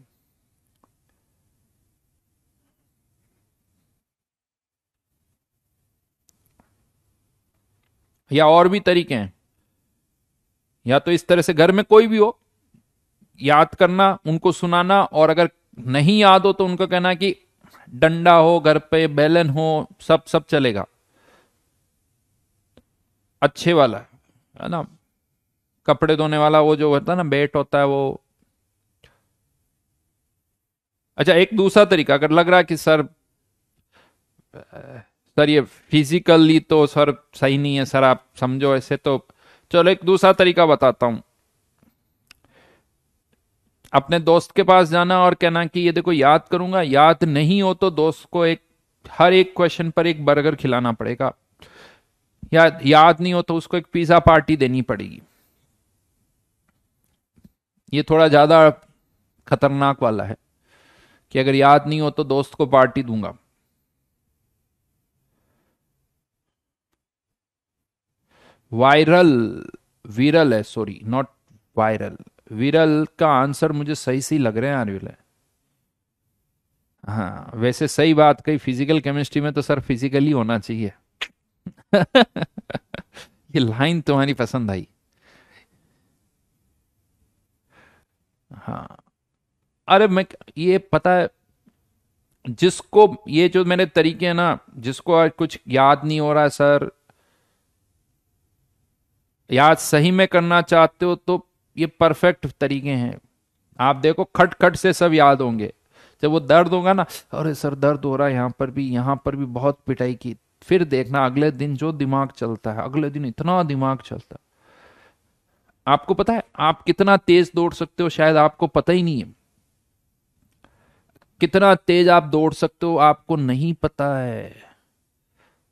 या और भी तरीके हैं, या तो इस तरह से घर में कोई भी हो याद करना, उनको सुनाना, और अगर नहीं याद हो तो उनको कहना कि डंडा हो घर पे, बेलन हो, सब सब चलेगा। अच्छे वाला है ना, कपड़े धोने वाला वो जो होता है ना, बेट होता है वो। अच्छा एक दूसरा तरीका, अगर लग रहा है कि सर ये फिजिकली तो सर सही नहीं है सर, आप समझो ऐसे, तो चलो एक दूसरा तरीका बताता हूं। अपने दोस्त के पास जाना और कहना कि ये देखो याद करूंगा, याद नहीं हो तो दोस्त को हर एक क्वेश्चन पर एक बर्गर खिलाना पड़ेगा, या याद नहीं हो तो उसको एक पिज्जा पार्टी देनी पड़ेगी। ये थोड़ा ज्यादा खतरनाक वाला है कि अगर याद नहीं हो तो दोस्त को पार्टी दूंगा। वायरल, विरल है, सॉरी नॉट वायरल, विरल का आंसर मुझे सही सही लग रहे हैं आर्युल है। हाँ वैसे सही बात कही, फिजिकल केमिस्ट्री में तो सर फिजिकली होना चाहिए। ये लाइन तुम्हारी पसंद आई। हाँ अरे मैं, ये पता है जिसको, ये जो मेरे तरीके हैं ना, जिसको आज कुछ याद नहीं हो रहा है सर, याद सही में करना चाहते हो तो ये परफेक्ट तरीके हैं। आप देखो खट खट से सब याद होंगे। जब वो दर्द होगा ना, अरे सर दर्द हो रहा है यहाँ पर भी बहुत पिटाई की, फिर देखना अगले दिन जो दिमाग चलता है, अगले दिन इतना दिमाग चलता है। आपको पता है आप कितना तेज दौड़ सकते हो, शायद आपको पता ही नहीं है। कितना तेज आप दौड़ सकते हो आपको नहीं पता है।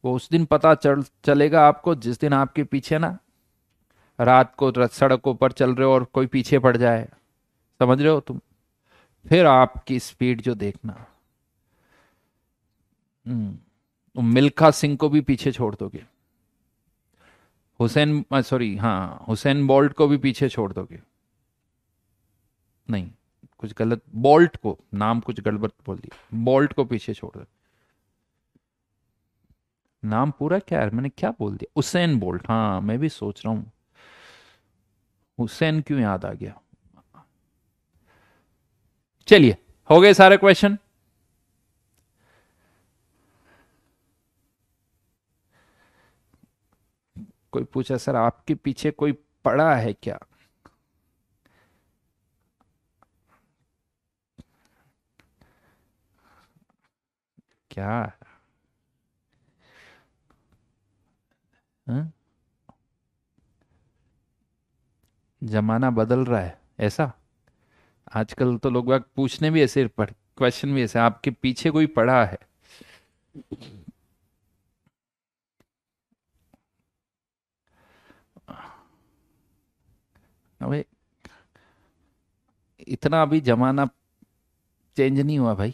वो उस दिन पता चलेगा आपको जिस दिन आपके पीछे ना, रात को सड़कों पर चल रहे हो और कोई पीछे पड़ जाए, समझ रहे हो तुम, फिर आपकी स्पीड जो देखना। तुम मिल्खा सिंह को भी पीछे छोड़ दोगे, हुसैन सॉरी हाँ हुसैन बोल्ट को भी पीछे छोड़ दोगे। नहीं, कुछ गलत, बोल्ट को नाम कुछ गड़बड़ बोल दिया, बोल्ट को पीछे छोड़ दो। नाम पूरा क्या है, मैंने क्या बोल दिया, उसेन बोल्ट, हाँ मैं भी सोच रहा हूं हुसैन क्यों याद आ गया। चलिए, हो गए सारे क्वेश्चन। कोई पूछा सर आपके पीछे कोई पड़ा है क्या? क्या? हाँ? जमाना बदल रहा है ऐसा? आजकल तो लोग बाग पूछने भी ऐसे पढ़, क्वेश्चन भी ऐसे, आपके पीछे कोई पड़ा है? अबे इतना अभी जमाना चेंज नहीं हुआ भाई।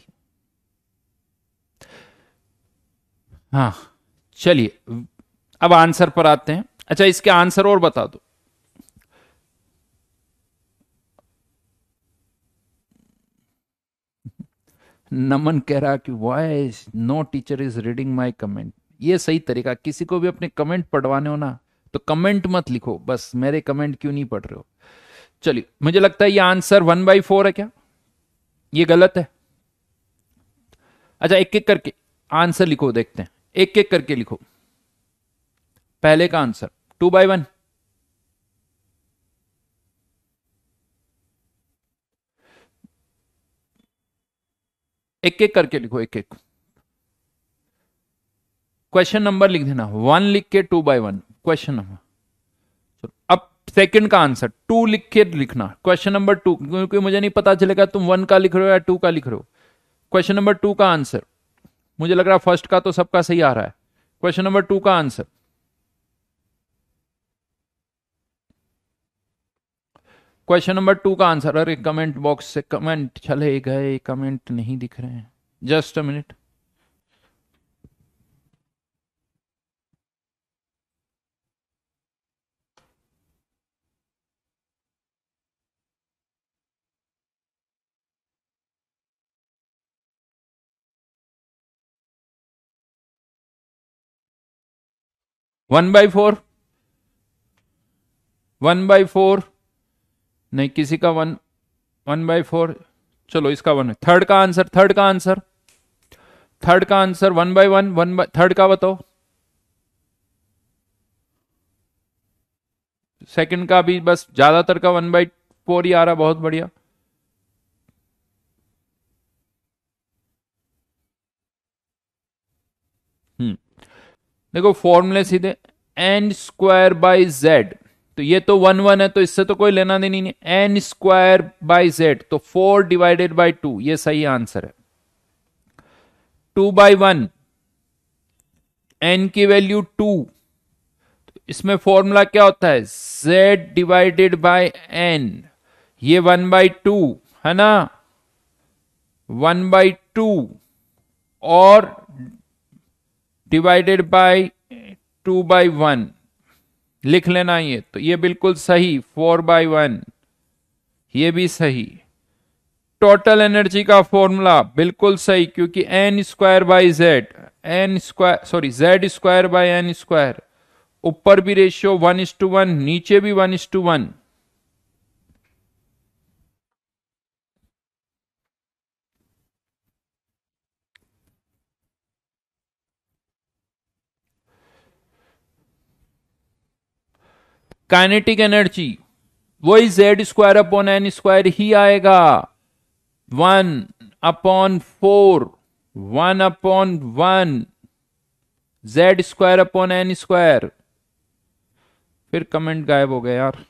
हाँ, चलिए अब आंसर पर आते हैं। अच्छा, इसके आंसर और बता दो। नमन कह रहा कि why no teacher is reading my comment. ये सही तरीका, किसी को भी अपने कमेंट पढ़वाने हो ना तो कमेंट मत लिखो, बस मेरे कमेंट क्यों नहीं पढ़ रहे हो। चलिए, मुझे लगता है ये आंसर 1/4 है क्या? ये गलत है। अच्छा, एक एक करके आंसर लिखो, देखते हैं, एक एक करके लिखो। पहले का आंसर 2/1। एक एक करके लिखो, एक एक। क्वेश्चन नंबर लिख देना, 1 लिख के 2/1 क्वेश्चन नंबर। अब सेकंड का आंसर 2 लिख के लिखना, क्वेश्चन नंबर 2, क्योंकि मुझे नहीं पता चलेगा तुम 1 का लिख रहे हो या 2 का लिख रहे हो। क्वेश्चन नंबर 2 का आंसर, मुझे लग रहा है फर्स्ट का तो सबका सही आ रहा है। क्वेश्चन नंबर 2 का आंसर, क्वेश्चन नंबर 2 का आंसर। अरे कमेंट बॉक्स से कमेंट चले गए, कमेंट नहीं दिख रहे हैं, जस्ट अ मिनट। 1/4, 1/4 नहीं, किसी का 1/4। चलो इसका 1, थर्ड का आंसर, थर्ड का आंसर, थर्ड का आंसर 1/1, थर्ड का बताओ। सेकंड का भी बस ज्यादातर का 1/4 ही आ रहा, बहुत बढ़िया। देखो फॉर्मूले सीधे, एन स्क्वायर बाई जेड, तो ये तो 1/1 है तो इससे तो कोई लेना देनी नहीं। एन स्क्वायर बाई जेड तो 4/2, ये सही आंसर है। 2/1, एन की वैल्यू 2, इसमें फॉर्मूला क्या होता है, Z/N, ये 1/2 है ना, 1/2 और डिवाइडेड बाय 2/1 लिख लेना। ये तो ये बिल्कुल सही, 4/1 ये भी सही। टोटल एनर्जी का फॉर्मूला बिल्कुल सही, क्योंकि N square by Z, N square sorry Z² by N square, ऊपर भी रेशियो 1:1, नीचे भी 1:1। काइनेटिक एनर्जी वही Z²/n² ही आएगा, 1/4, 1/1 Z²/n²। फिर कमेंट गायब हो गया यार।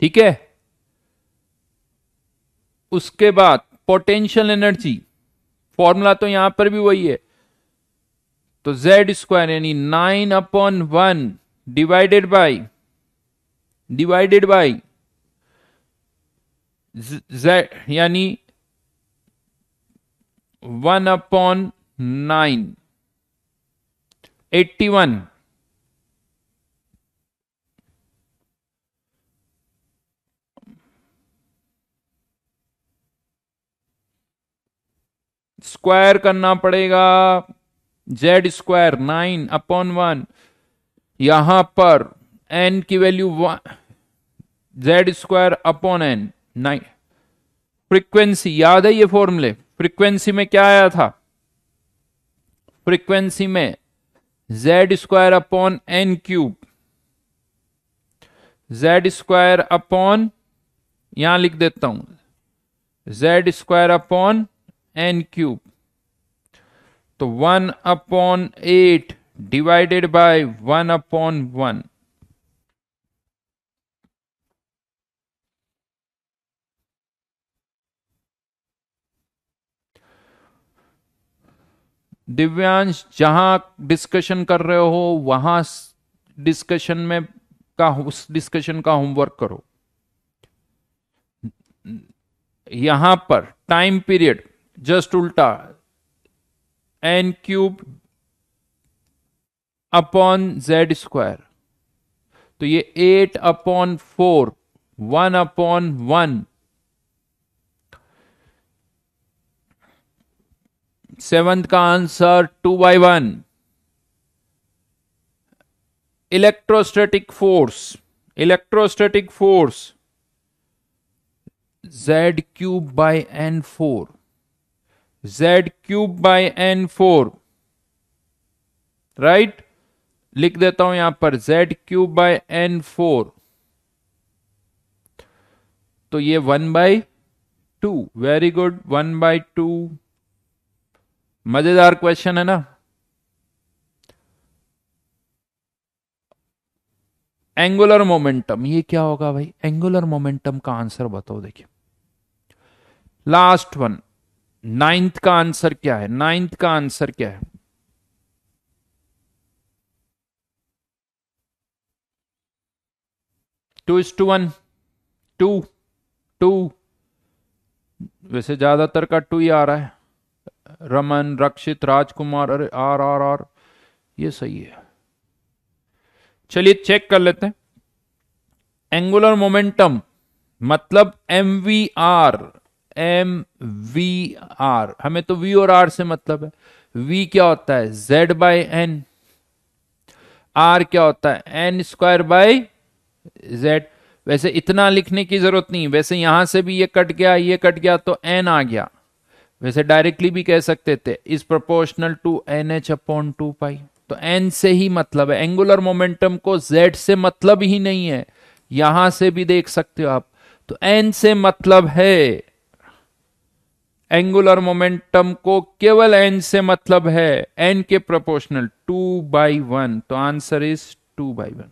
ठीक है, उसके बाद पोटेंशियल एनर्जी, फॉर्मूला तो यहां पर भी वही है, तो जेड स्क्वायर यानी 9/1 डिवाइडेड बाई जेड यानी 1/9, 81। स्क्वायर करना पड़ेगा, जेड स्क्वायर 9/1, यहां पर एन की value Z square upon N 9। Frequency याद है ये फॉर्मूले? फ्रीक्वेंसी में क्या आया था? फ्रीक्वेंसी में Z square upon N cube, Z square upon, यहां लिख देता हूं Z square upon N cube, तो 1/8 डिवाइडेड बाय 1/1। दिव्यांश, जहां डिस्कशन कर रहे हो वहां डिस्कशन में उस डिस्कशन का होमवर्क करो। यहां पर टाइम पीरियड जस्ट उल्टा, N cube upon Z square, तो ये 8/4, 1/1, 7th का answer 2/1। Electrostatic force Z³/N4, Z³/N4, right? लिख देता हूं यहां पर Z³/N4, तो ये 1/2। Very good, 1/2। मजेदार क्वेश्चन है ना? एंगुलर मोमेंटम, ये क्या होगा भाई? एंगुलर मोमेंटम का आंसर बताओ। देखिए लास्ट वन, 9th का आंसर क्या है? 9th का आंसर क्या है? Two is to one, two, वैसे ज्यादातर का 2 ही आ रहा है। रमन, रक्षित, राजकुमार, अरे आर, ये सही है। चलिए चेक कर लेते हैं। एंगुलर मोमेंटम मतलब MVR, हमें तो V और R से मतलब है। V क्या होता है? Z/N। R क्या होता है? N²/Z। वैसे इतना लिखने की जरूरत नहीं, वैसे यहां से भी ये कट गया तो N आ गया। वैसे डायरेक्टली भी कह सकते थे इज प्रोपोर्शनल टू NH/2π, तो N से ही मतलब है। एंगुलर मोमेंटम को Z से मतलब ही नहीं है, यहां से भी देख सकते हो आप, तो N से मतलब है। एंगुलर मोमेंटम को केवल N से मतलब है, N के प्रोपोर्शनल 2/1, तो आंसर इज 2/1।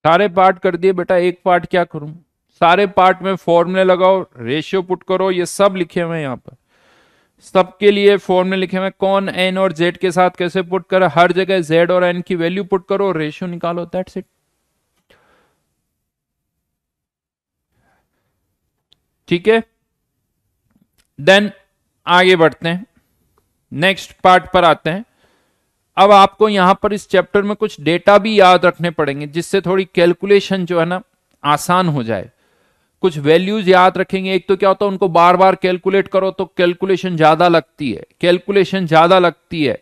सारे पार्ट कर दिए बेटा, एक पार्ट क्या करूं? सारे पार्ट में फॉर्मूले लगाओ, रेशियो पुट करो, ये सब लिखे हुए हैं यहां पर, सबके लिए फॉर्मूले लिखे हुए हैं। कौन एन और जेड के साथ कैसे पुट करे, हर जगह जेड और एन की वैल्यू पुट करो, रेशियो निकालो, दैट्स इट। ठीक है, देन आगे बढ़ते हैं, नेक्स्ट पार्ट पर आते हैं। अब आपको यहां पर इस चैप्टर में कुछ डेटा भी याद रखने पड़ेंगे, जिससे थोड़ी कैलकुलेशन जो है ना आसान हो जाए। कुछ वैल्यूज याद रखेंगे। एक तो क्या होता है, उनको बार बार कैलकुलेट करो तो कैलकुलेशन ज्यादा लगती है,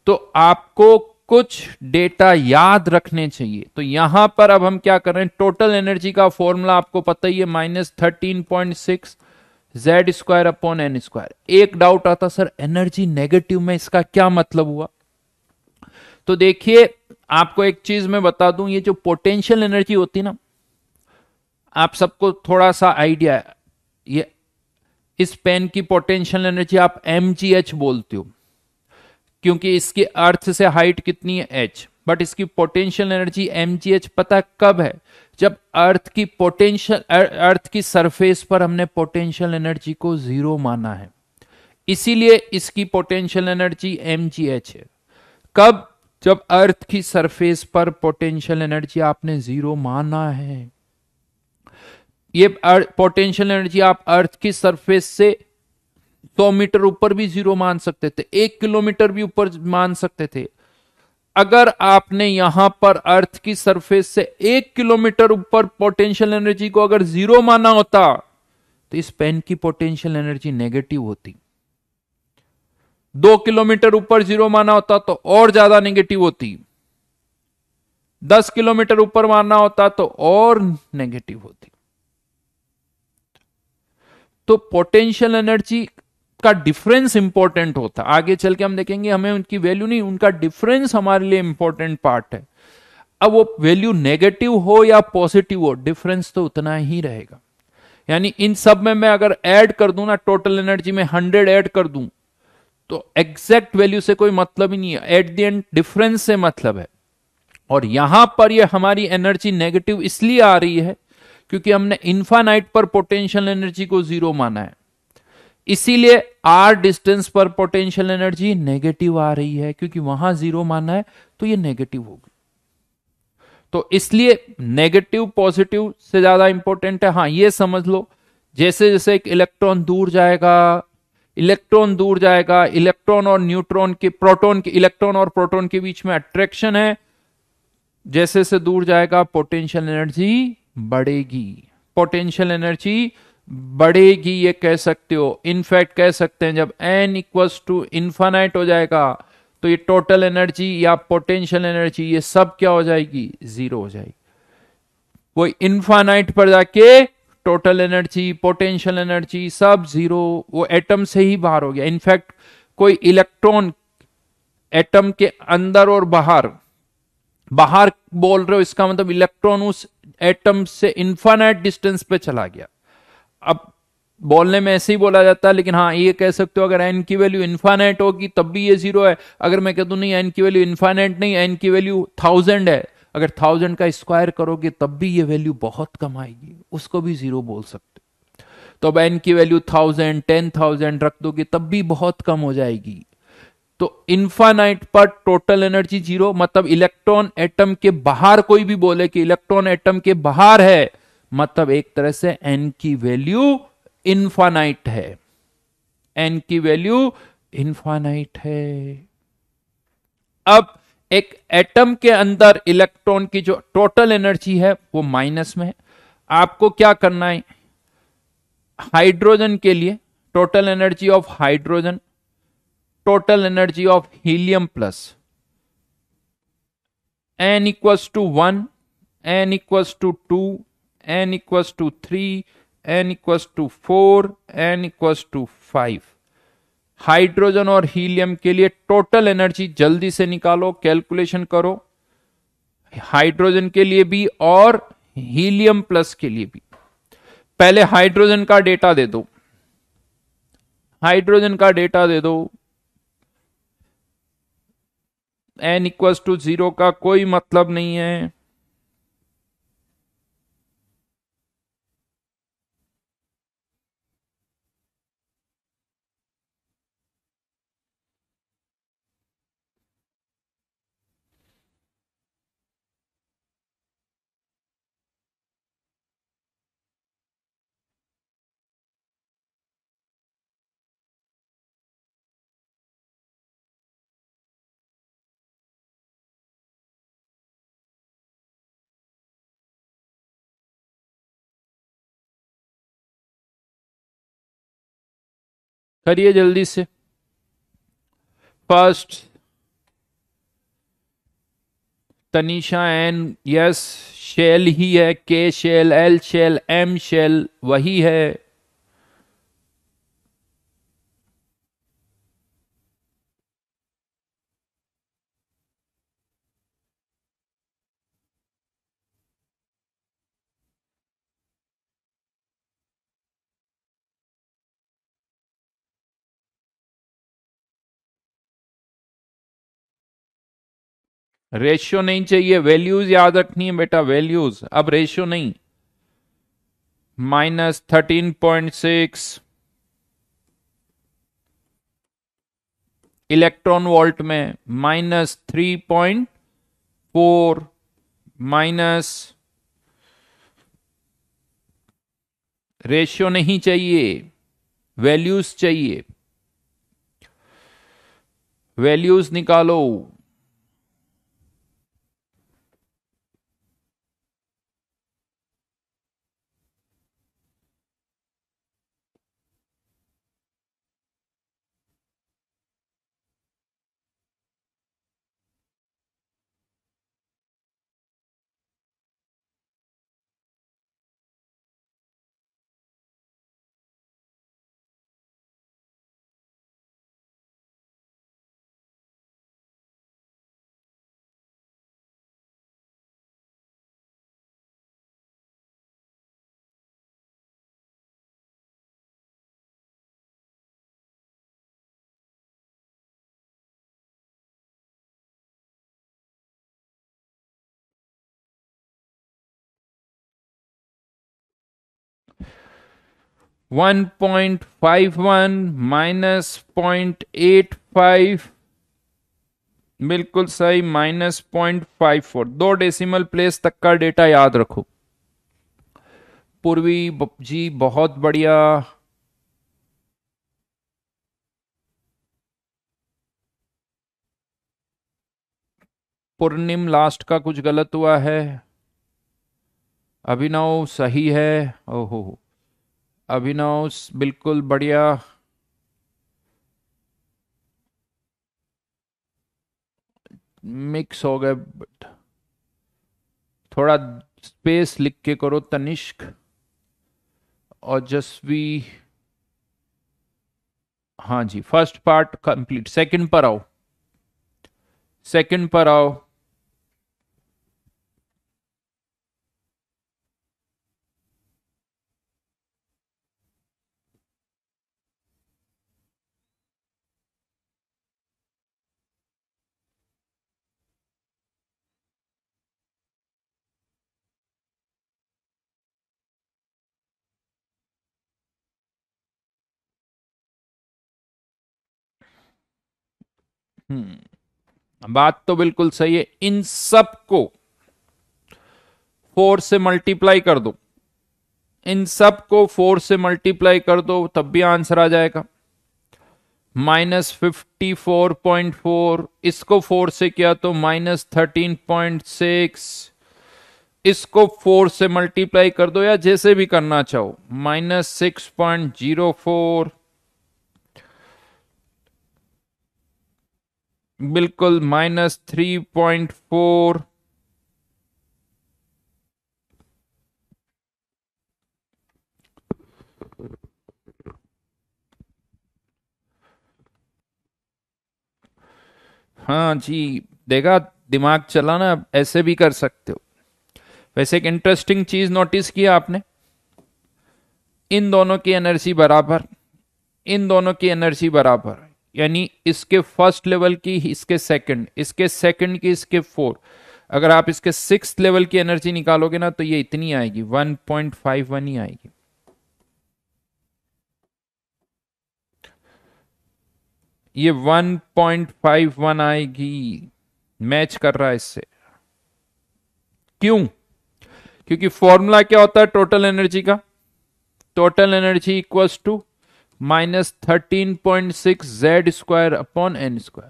तो आपको कुछ डेटा याद रखने चाहिए। तो यहां पर अब हम क्या कर रहे हैं, टोटल एनर्जी का फॉर्मूला आपको पता ही है, -13.6 Z²/N²। एक डाउट आता, सर एनर्जी नेगेटिव में इसका क्या मतलब हुआ? तो देखिए आपको एक चीज मैं बता दूं, ये जो पोटेंशियल एनर्जी होती है ना, आप सबको थोड़ा सा आइडिया है, ये इस पेन की पोटेंशियल एनर्जी आप mgh बोलते हो, क्योंकि इसके अर्थ से हाइट कितनी है h, बट इसकी पोटेंशियल एनर्जी mgh पता कब है, जब अर्थ की सरफेस पर हमने पोटेंशियल एनर्जी को जीरो माना है, इसीलिए इसकी पोटेंशियल एनर्जी mgh है। कब, जब अर्थ की सरफेस पर पोटेंशियल एनर्जी आपने जीरो माना है। ये पोटेंशियल एनर्जी आप अर्थ की सरफेस से 100 मीटर ऊपर भी जीरो मान सकते थे, 1 किलोमीटर भी ऊपर मान सकते थे। अगर आपने यहां पर अर्थ की सरफेस से 1 किलोमीटर ऊपर पोटेंशियल एनर्जी को अगर जीरो माना होता तो इस पेन की पोटेंशियल एनर्जी नेगेटिव होती। 2 किलोमीटर ऊपर जीरो माना होता तो और ज्यादा नेगेटिव होती, 10 किलोमीटर ऊपर मानना होता तो और नेगेटिव होती। तो पोटेंशियल एनर्जी का डिफरेंस इंपॉर्टेंट होता, आगे चल के हम देखेंगे, हमें उनकी वैल्यू नहीं, उनका डिफरेंस हमारे लिए इंपॉर्टेंट पार्ट है। अब वो वैल्यू नेगेटिव हो या पॉजिटिव हो, डिफरेंस तो उतना ही रहेगा। यानी इन सब में मैं अगर ऐड कर दूं ना, टोटल एनर्जी में 100 ऐड कर दूं, तो एग्जैक्ट वैल्यू से कोई मतलब ही नहीं है, एट द एंड डिफरेंस से मतलब है। और यहां पर ये हमारी एनर्जी नेगेटिव इसलिए आ रही है क्योंकि हमने इन्फानाइट पर पोटेंशियल एनर्जी को जीरो माना है, इसीलिए आर डिस्टेंस पर पोटेंशियल एनर्जी नेगेटिव आ रही है, क्योंकि वहां जीरो माना है तो ये नेगेटिव होगी। तो इसलिए नेगेटिव पॉजिटिव से ज्यादा इंपॉर्टेंट है। हाँ, ये समझ लो, जैसे जैसे एक इलेक्ट्रॉन दूर जाएगा, इलेक्ट्रॉन और न्यूट्रॉन के, प्रोटॉन के, इलेक्ट्रॉन और प्रोटॉन के बीच में अट्रैक्शन है, जैसे जैसे दूर जाएगा पोटेंशियल एनर्जी बढ़ेगी, पोटेंशियल एनर्जी बढ़ेगी, ये कह सकते हो। इनफैक्ट कह सकते हैं जब n इक्वल्स टू इन्फानाइट हो जाएगा तो ये टोटल एनर्जी या पोटेंशियल एनर्जी ये सब क्या हो जाएगी, जीरो हो जाएगी। वो इन्फानाइट पर जाके टोटल एनर्जी, पोटेंशियल एनर्जी सब जीरो, वो एटम से ही बाहर हो गया। इनफैक्ट कोई इलेक्ट्रॉन एटम के अंदर और बाहर, बाहर बोल रहे हो इसका मतलब इलेक्ट्रॉन उस एटम से इन्फानाइट डिस्टेंस पे चला गया। अब बोलने में ऐसे ही बोला जाता है, लेकिन हाँ ये कह सकते हो अगर एन की वैल्यू इन्फानाइट होगी तब भी ये जीरो है। अगर मैं कह दूं नहीं एन की वैल्यू इन्फानाइट नहीं, एन की वैल्यू 1000 है, अगर 1000 का स्क्वायर करोगे तब भी ये वैल्यू बहुत कम आएगी, उसको भी जीरो बोल सकते। तो अब एन की वैल्यू 1000 10,000 रख दोगे तब भी बहुत कम हो जाएगी। तो इन्फानाइट पर टोटल एनर्जी जीरो, मतलब इलेक्ट्रॉन एटम के बाहर, कोई भी बोले कि इलेक्ट्रॉन एटम के बाहर है, मतलब एक तरह से एन की वैल्यू इन्फानाइट है, एन की वैल्यू इन्फानाइट है। अब एक एटम के अंदर इलेक्ट्रॉन की जो टोटल एनर्जी है वो माइनस में है। आपको क्या करना है, हाइड्रोजन के लिए total energy of hydrogen, total energy of helium plus, n equals to 1, n equals to 2, n equals to 3, n equals to 4, n equals to 5। Hydrogen और हीलियम के लिए टोटल एनर्जी जल्दी से निकालो, कैलकुलेशन करो, हाइड्रोजन के लिए भी और हीलियम प्लस के लिए भी। पहले हाइड्रोजन का डेटा दे दो, हाइड्रोजन का डेटा दे दो। n इक्वल्स टू 0 का कोई मतलब नहीं है, करिए जल्दी से। First Tanisha N, yes, shell ही है, K shell, L shell, M shell वही है। रेशियो नहीं चाहिए, वैल्यूज याद रखनी है बेटा, वैल्यूज, अब रेशियो नहीं। -13.6 इलेक्ट्रॉन वोल्ट में, -3.4 माइनस, रेशियो नहीं चाहिए, वैल्यूज चाहिए, वैल्यूज निकालो। 1.51 -0.85, बिल्कुल सही, -0.54। 2 डेसिमल प्लेस तक का डेटा याद रखो। पूर्वी जी बहुत बढ़िया। पूर्णिम लास्ट का कुछ गलत हुआ है। अभिनव सही है। ओहो, अभिनव बिल्कुल बढ़िया। मिक्स हो गए, थोड़ा स्पेस लिख के करो तनिष्क और जसवी। हाँ जी, फर्स्ट पार्ट कंप्लीट, सेकंड पर आओ, सेकंड पर आओ। बात तो बिल्कुल सही है। इन सब को 4 से मल्टीप्लाई कर दो, इन सब को 4 से मल्टीप्लाई कर दो, तब भी आंसर आ जाएगा। -54.4, इसको 4 से किया तो -13.6, इसको 4 से मल्टीप्लाई कर दो या जैसे भी करना चाहो, -6.04, बिल्कुल -3.4, हाँ जी, देखा, दिमाग चलाना, ऐसे भी कर सकते हो। वैसे एक इंटरेस्टिंग चीज नोटिस किया आपने, इन दोनों की एनर्जी बराबर, इन दोनों की एनर्जी बराबर, यानी इसके फर्स्ट लेवल की इसके सेकंड, इसके सेकंड की इसके फोर। अगर आप इसके सिक्स लेवल की एनर्जी निकालोगे ना तो ये इतनी आएगी, 1.51 ही आएगी। ये 1.51 आएगी, मैच कर रहा है इससे। क्यों? क्योंकि फॉर्मूला क्या होता है टोटल एनर्जी का? Total energy equals to -13.6 Z² upon N²।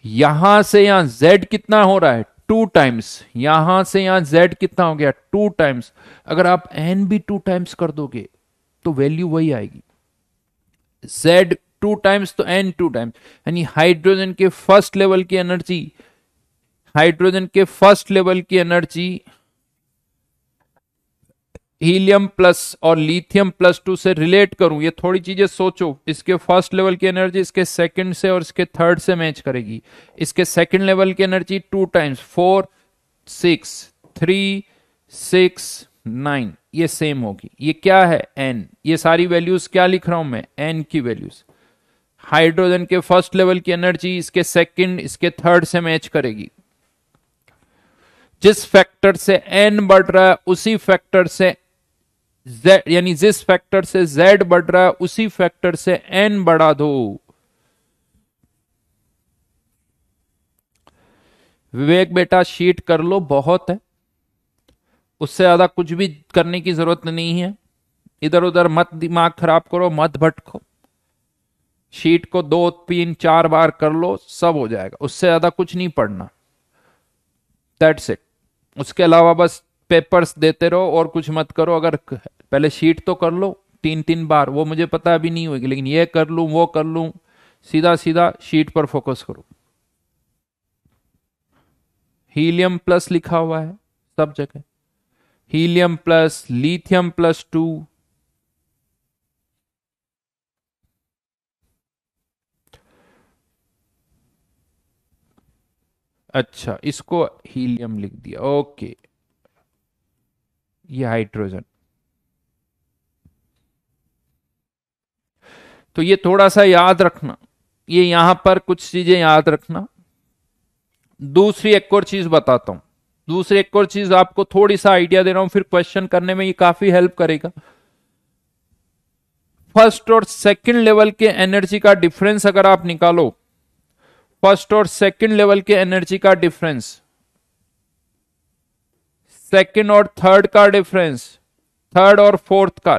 यहां से यहां Z कितना हो रहा है? 2 टाइम्स। यहां से यहां Z कितना हो गया? 2 टाइम्स। अगर आप N भी 2 टाइम्स कर दोगे तो वैल्यू वही आएगी। Z 2 टाइम्स तो N 2 टाइम्स, यानी हाइड्रोजन के फर्स्ट लेवल की एनर्जी, हाइड्रोजन के फर्स्ट लेवल की एनर्जी हीलियम प्लस और लिथियम प्लस 2 से रिलेट करूं, ये थोड़ी चीजें सोचो। इसके फर्स्ट लेवल की एनर्जी इसके सेकंड से और इसके थर्ड से मैच करेगी। इसके सेकंड लेवल की एनर्जी 2 टाइम्स, 4 6 3 6 9, ये सेम होगी। ये क्या है? N। ये सारी वैल्यूज क्या लिख रहा हूं मैं? N की वैल्यूज। हाइड्रोजन के फर्स्ट लेवल की एनर्जी इसके सेकंड, इसके थर्ड से मैच करेगी। जिस फैक्टर से n बढ़ रहा है उसी फैक्टर से z, यानी जिस फैक्टर से z बढ़ रहा है उसी फैक्टर से n बढ़ा दो। विवेक बेटा शीट कर लो, बहुत है, उससे ज्यादा कुछ भी करने की जरूरत नहीं है। इधर उधर मत दिमाग खराब करो, मत भटको। शीट को 2 3 4 बार कर लो, सब हो जाएगा, उससे ज्यादा कुछ नहीं पढ़ना। That's it. उसके अलावा बस पेपर्स देते रहो और कुछ मत करो। अगर पहले शीट तो कर लो 3 3 बार, वो मुझे पता अभी नहीं होगी, लेकिन ये कर लूं वो कर लूं, सीधा सीधा शीट पर फोकस करो। हीलियम प्लस लिखा हुआ है सब जगह, हीलियम प्लस लिथियम +2। अच्छा, इसको हीलियम लिख दिया, ओके। ये हाइड्रोजन। तो ये थोड़ा सा याद रखना, ये यहां पर कुछ चीजें याद रखना। दूसरी एक और चीज बताता हूं, दूसरी एक और चीज आपको थोड़ी सा आइडिया दे रहा हूं, फिर क्वेश्चन करने में ये काफी हेल्प करेगा। फर्स्ट और सेकंड लेवल के एनर्जी का डिफरेंस अगर आप निकालो, फर्स्ट और सेकंड लेवल के एनर्जी का डिफरेंस, सेकंड और थर्ड का डिफरेंस, थर्ड और फोर्थ का,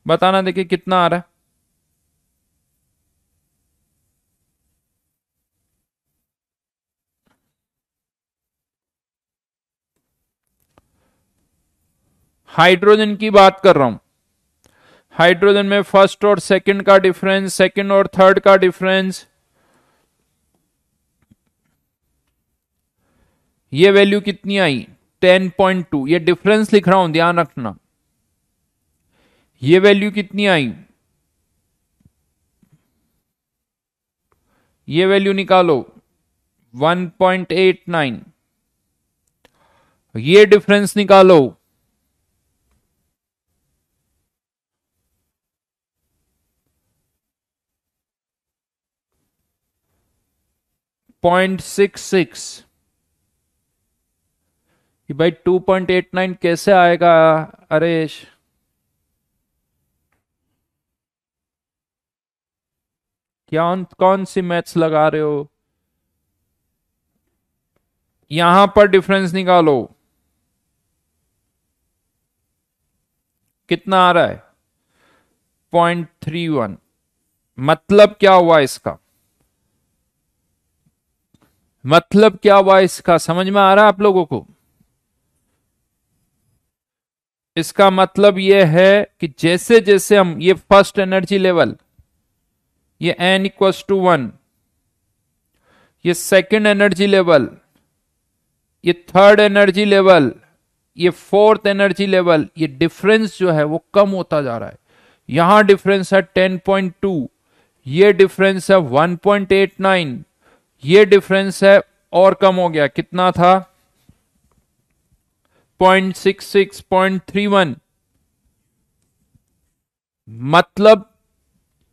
बताना देखिए कितना आ रहा है। हाइड्रोजन की बात कर रहा हूं। हाइड्रोजन में फर्स्ट और सेकंड का डिफरेंस, सेकंड और थर्ड का डिफरेंस, ये वैल्यू कितनी आई? 10.2। ये डिफरेंस लिख रहा हूं, ध्यान रखना। ये वैल्यू कितनी आई? ये वैल्यू निकालो 1.89। ये डिफरेंस निकालो 0.66। कि भाई 2.89 कैसे आएगा? अरे क्या कौन सी मैथ्स लगा रहे हो? यहां पर डिफरेंस निकालो, कितना आ रहा है? 0.31। मतलब क्या हुआ इसका? मतलब क्या हुआ इसका, समझ में आ रहा है आप लोगों को? इसका मतलब यह है कि जैसे जैसे हम ये फर्स्ट एनर्जी लेवल, ये n=1, ये सेकंड एनर्जी लेवल, ये थर्ड एनर्जी लेवल, ये फोर्थ एनर्जी लेवल, ये डिफरेंस जो है वो कम होता जा रहा है। यहां डिफरेंस है 10.2, ये डिफरेंस है 1.89, ये डिफरेंस है और कम हो गया, कितना था? 0.66, 0.31। मतलब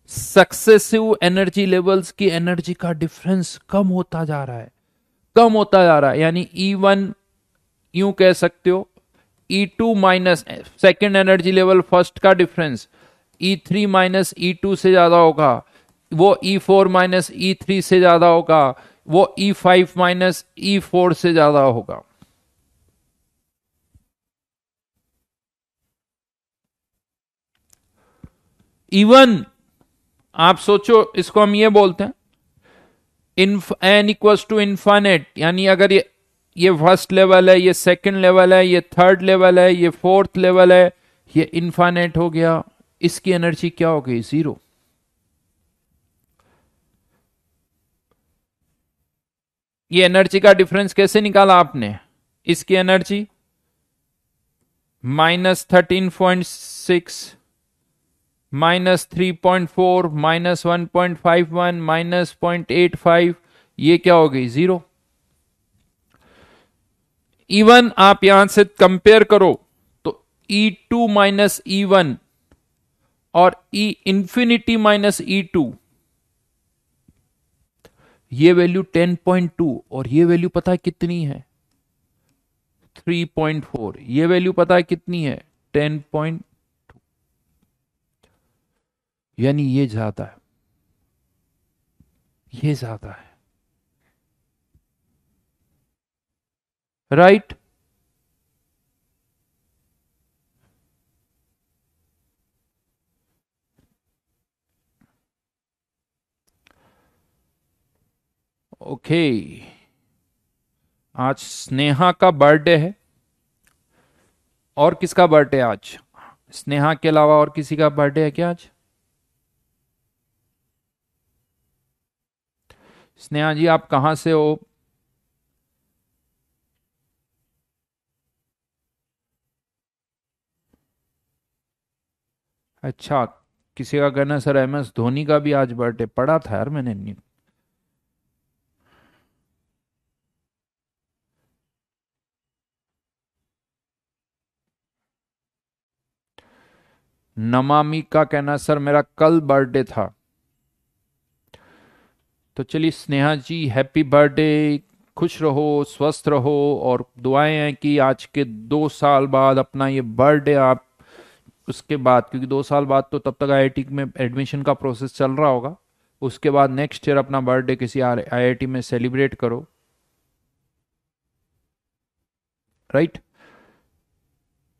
सक्सेसिव एनर्जी लेवल्स की एनर्जी का डिफरेंस कम होता जा रहा है, कम होता जा रहा है। यानी E1 यूं कह सकते हो, E2 minus second energy level first का डिफरेंस E3 माइनस E2 से ज्यादा होगा, वो E4 माइनस E3 से ज्यादा होगा, वो E5 माइनस E4 से ज्यादा होगा। इवन आप सोचो, इसको हम ये बोलते हैं n=इनफाइनेट, यानी अगर ये फर्स्ट लेवल है, ये सेकंड लेवल है, ये थर्ड लेवल है, ये फोर्थ लेवल है, ये इनफाइनेट हो गया, इसकी एनर्जी क्या हो गई? 0। ये एनर्जी का डिफरेंस कैसे निकाला आपने? इसकी एनर्जी -13.6, -3.4, -1.51, -0.85, ये क्या हो गई? 0। इवन आप यहां से कंपेयर करो तो E2 माइनस E1 और E इंफिनिटी माइनस E2, ये वैल्यू 10.2 और ये वैल्यू पता है कितनी है? 3.4, ये वैल्यू पता है कितनी है? 10. यानी ये ज्यादा है, ये ज्यादा है, राइट? ओके, आज स्नेहा का बर्थडे है। और किसका बर्थडे आज? स्नेहा के अलावा और किसी का बर्थडे है क्या आज? स्नेहा जी, आप कहां से हो? अच्छा, किसी का कहना सर MS धोनी का भी आज बर्थडे पड़ा था यार, मैंने नहीं। नमामि का कहना सर मेरा कल बर्थडे था। तो चलिए स्नेहा जी, हैप्पी बर्थडे, खुश रहो, स्वस्थ रहो, और दुआएं हैं कि आज के 2 साल बाद अपना ये बर्थडे आप, उसके बाद, क्योंकि 2 साल बाद तो तब तक IIT में एडमिशन का प्रोसेस चल रहा होगा, उसके बाद नेक्स्ट ईयर अपना बर्थडे किसी IIT में सेलिब्रेट करो, राइट?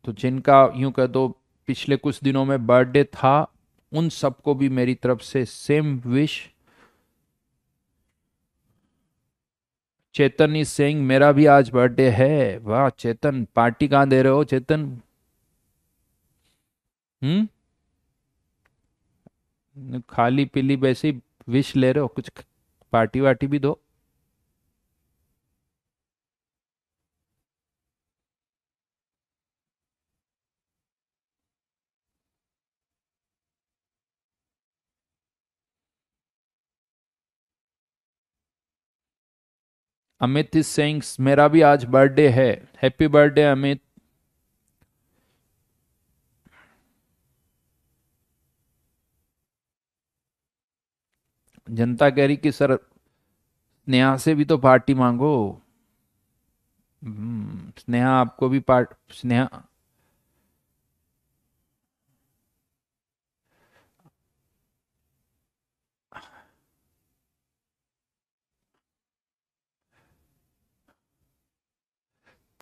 तो जिनका यूं कह दो पिछले कुछ दिनों में बर्थडे था, उन सबको भी मेरी तरफ से same wish. Chetan is saying मेरा भी आज बर्थडे है। वाह चेतन, पार्टी कहाँ दे रहे हो चेतन? हम्म, खाली पीली वैसे ही विश ले रहे हो, कुछ पार्टी वार्टी भी दो। अमित इज सेइंग मेरा भी आज बर्थडे है। Happy birthday Amit. जनता कह रही कि सर स्नेहा से भी तो पार्टी मांगो। स्नेहा आपको भी पार्ट, स्नेहा,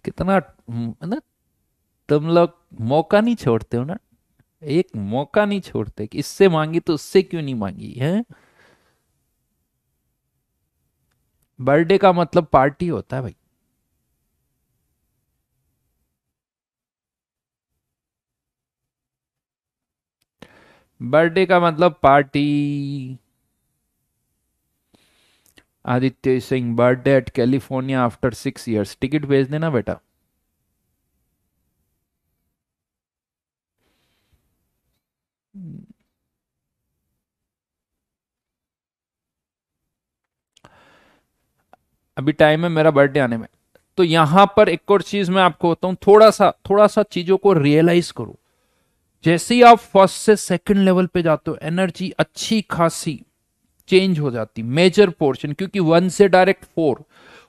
कितना ना, तुम लोग मौका नहीं छोड़ते हो ना, एक मौका नहीं छोड़ते कि इससे मांगी तो उससे क्यों नहीं मांगी है। बर्थडे का मतलब पार्टी होता है भाई। बर्थडे का मतलब party. Aditya Singh birthday eight California after 6 years, ticket भेज देना बेटा। अभी टाइम है मेरा बर्थडे आने में। तो यहां पर एक और चीज मैं आपको बताऊं, थोड़ा सा चीजों को रियलाइज करो। जैसे ही आप फर्स्ट से सेकंड लेवल पे जाते हो, एनर्जी अच्छी खासी चेंज हो जाती, मेजर पोर्शन, क्योंकि 1 से डायरेक्ट 4,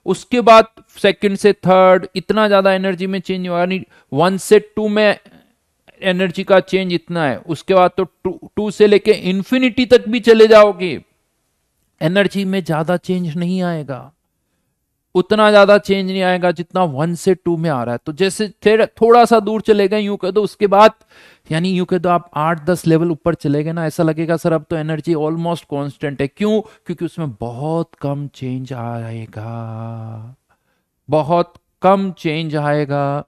उसके बाद सेकंड से थर्ड इतना ज्यादा एनर्जी में चेंज हुआ, यानी 1 से 2 में एनर्जी का चेंज इतना है, उसके बाद तो 2 से लेके इंफिनिटी तक भी चले जाओगे, एनर्जी में ज्यादा चेंज नहीं आएगा, उतना ज्यादा चेंज नहीं आएगा जितना 1 से 2 में आ रहा है। तो जैसे थोड़ा सा दूर चले गए यूं कह दो, उसके बाद यानी यूं कह दो आप 8-10 लेवल ऊपर चले गए ना, ऐसा लगेगा सर अब तो एनर्जी ऑलमोस्ट कांस्टेंट है। क्यों? क्योंकि उसमें बहुत कम चेंज आएगा, बहुत कम चेंज आएगा।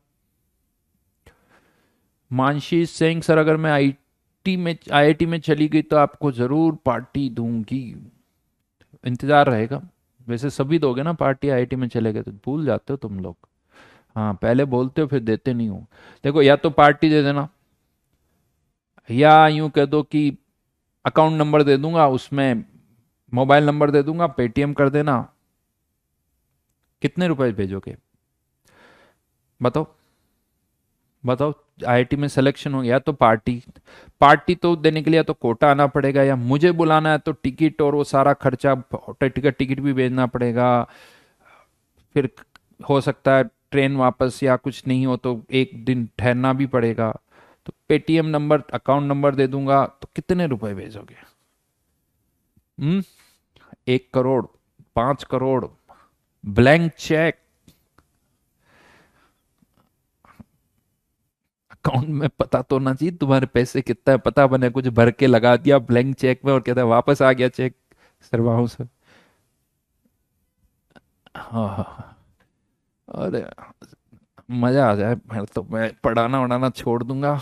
मानशी सिंह सर अगर मैं IIT में चली गई तो आपको जरूर पार्टी दूंगी, इंतजार रहेगा। वैसे सभी दोगे ना पार्टी, IIT में चले गए तो भूल जाते हो तुम लोग। हाँ पहले बोलते हो फिर देते नहीं हो। देखो या तो पार्टी दे देना, या यूं कह दो कि अकाउंट नंबर दे दूंगा, उसमें मोबाइल नंबर दे दूंगा, पेटीएम कर देना। कितने रुपए भेजोगे बताओ? बताओ, IIT में सिलेक्शन हो गया तो पार्टी, पार्टी तो देने के लिए या तो कोटा आना पड़ेगा, या मुझे बुलाना है तो टिकट और वो सारा खर्चा, टिकट भी भेजना पड़ेगा। फिर हो सकता है ट्रेन वापस या कुछ नहीं हो तो एक दिन ठहरना भी पड़ेगा, तो पेटीएम नंबर, अकाउंट नंबर दे दूंगा, तो कितने रुपए भेजोगे? हम्म? 1 crore, 5 crore, blank cheque? Account में पता तो ना चाहिए तुम्हारे पैसे कितना है, पता बने कुछ भर के लगा दिया ब्लैंक चेक में और कहता है वापस आ गया चेक सरवाहू से। हाँ हाँ हाँ। अरे मजा आ जाए, फिर तो मैं पढ़ाना वढ़ाना छोड़ दूंगा।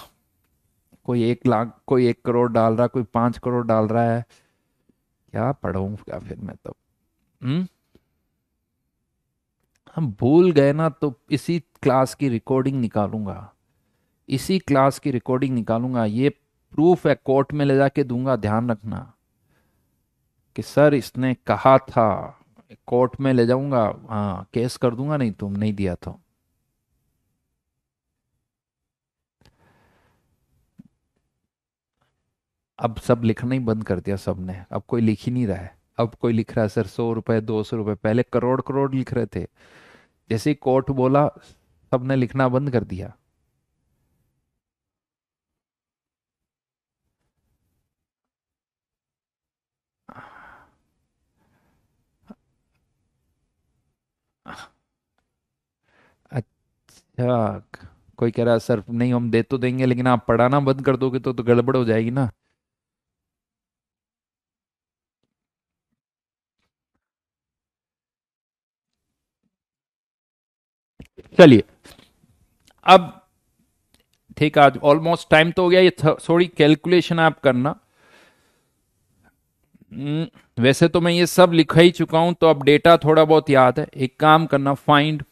कोई 1 लाख, कोई 1 करोड़ डाल रहा, कोई 5 करोड़ डाल रहा है, क्या पढ़ूंगा फिर मैं तो। हम्म? हम भूल गए ना तो इसी क्लास की रिकॉर्डिंग निकालूंगा, इसी क्लास की रिकॉर्डिंग निकालूंगा, ये प्रूफ है, कोर्ट में ले जाके दूंगा, ध्यान रखना कि सर इसने कहा था। कोर्ट में ले जाऊंगा, हाँ केस कर दूंगा, नहीं तुम नहीं दिया तो। अब सब लिखना ही बंद कर दिया सबने, अब कोई लिख ही नहीं रहा है। अब कोई लिख रहा है सर 100 रुपए 200 रुपए, पहले करोड़ करोड़ लिख रहे थे। जैसे ही कोर्ट बोला सबने लिखना बंद कर दिया। अच्छा, कोई कह रहा है सर नहीं हम दे तो देंगे लेकिन आप पढ़ाना बंद कर दोगे तो गड़बड़ हो जाएगी ना। चलिए, अब ठीक है, आज ऑलमोस्ट टाइम तो हो गया, ये थोड़ी कैलकुलेशन आप करना। वैसे तो मैं ये सब लिखा ही चुका हूं, तो अब डेटा थोड़ा बहुत याद है। एक काम करना, find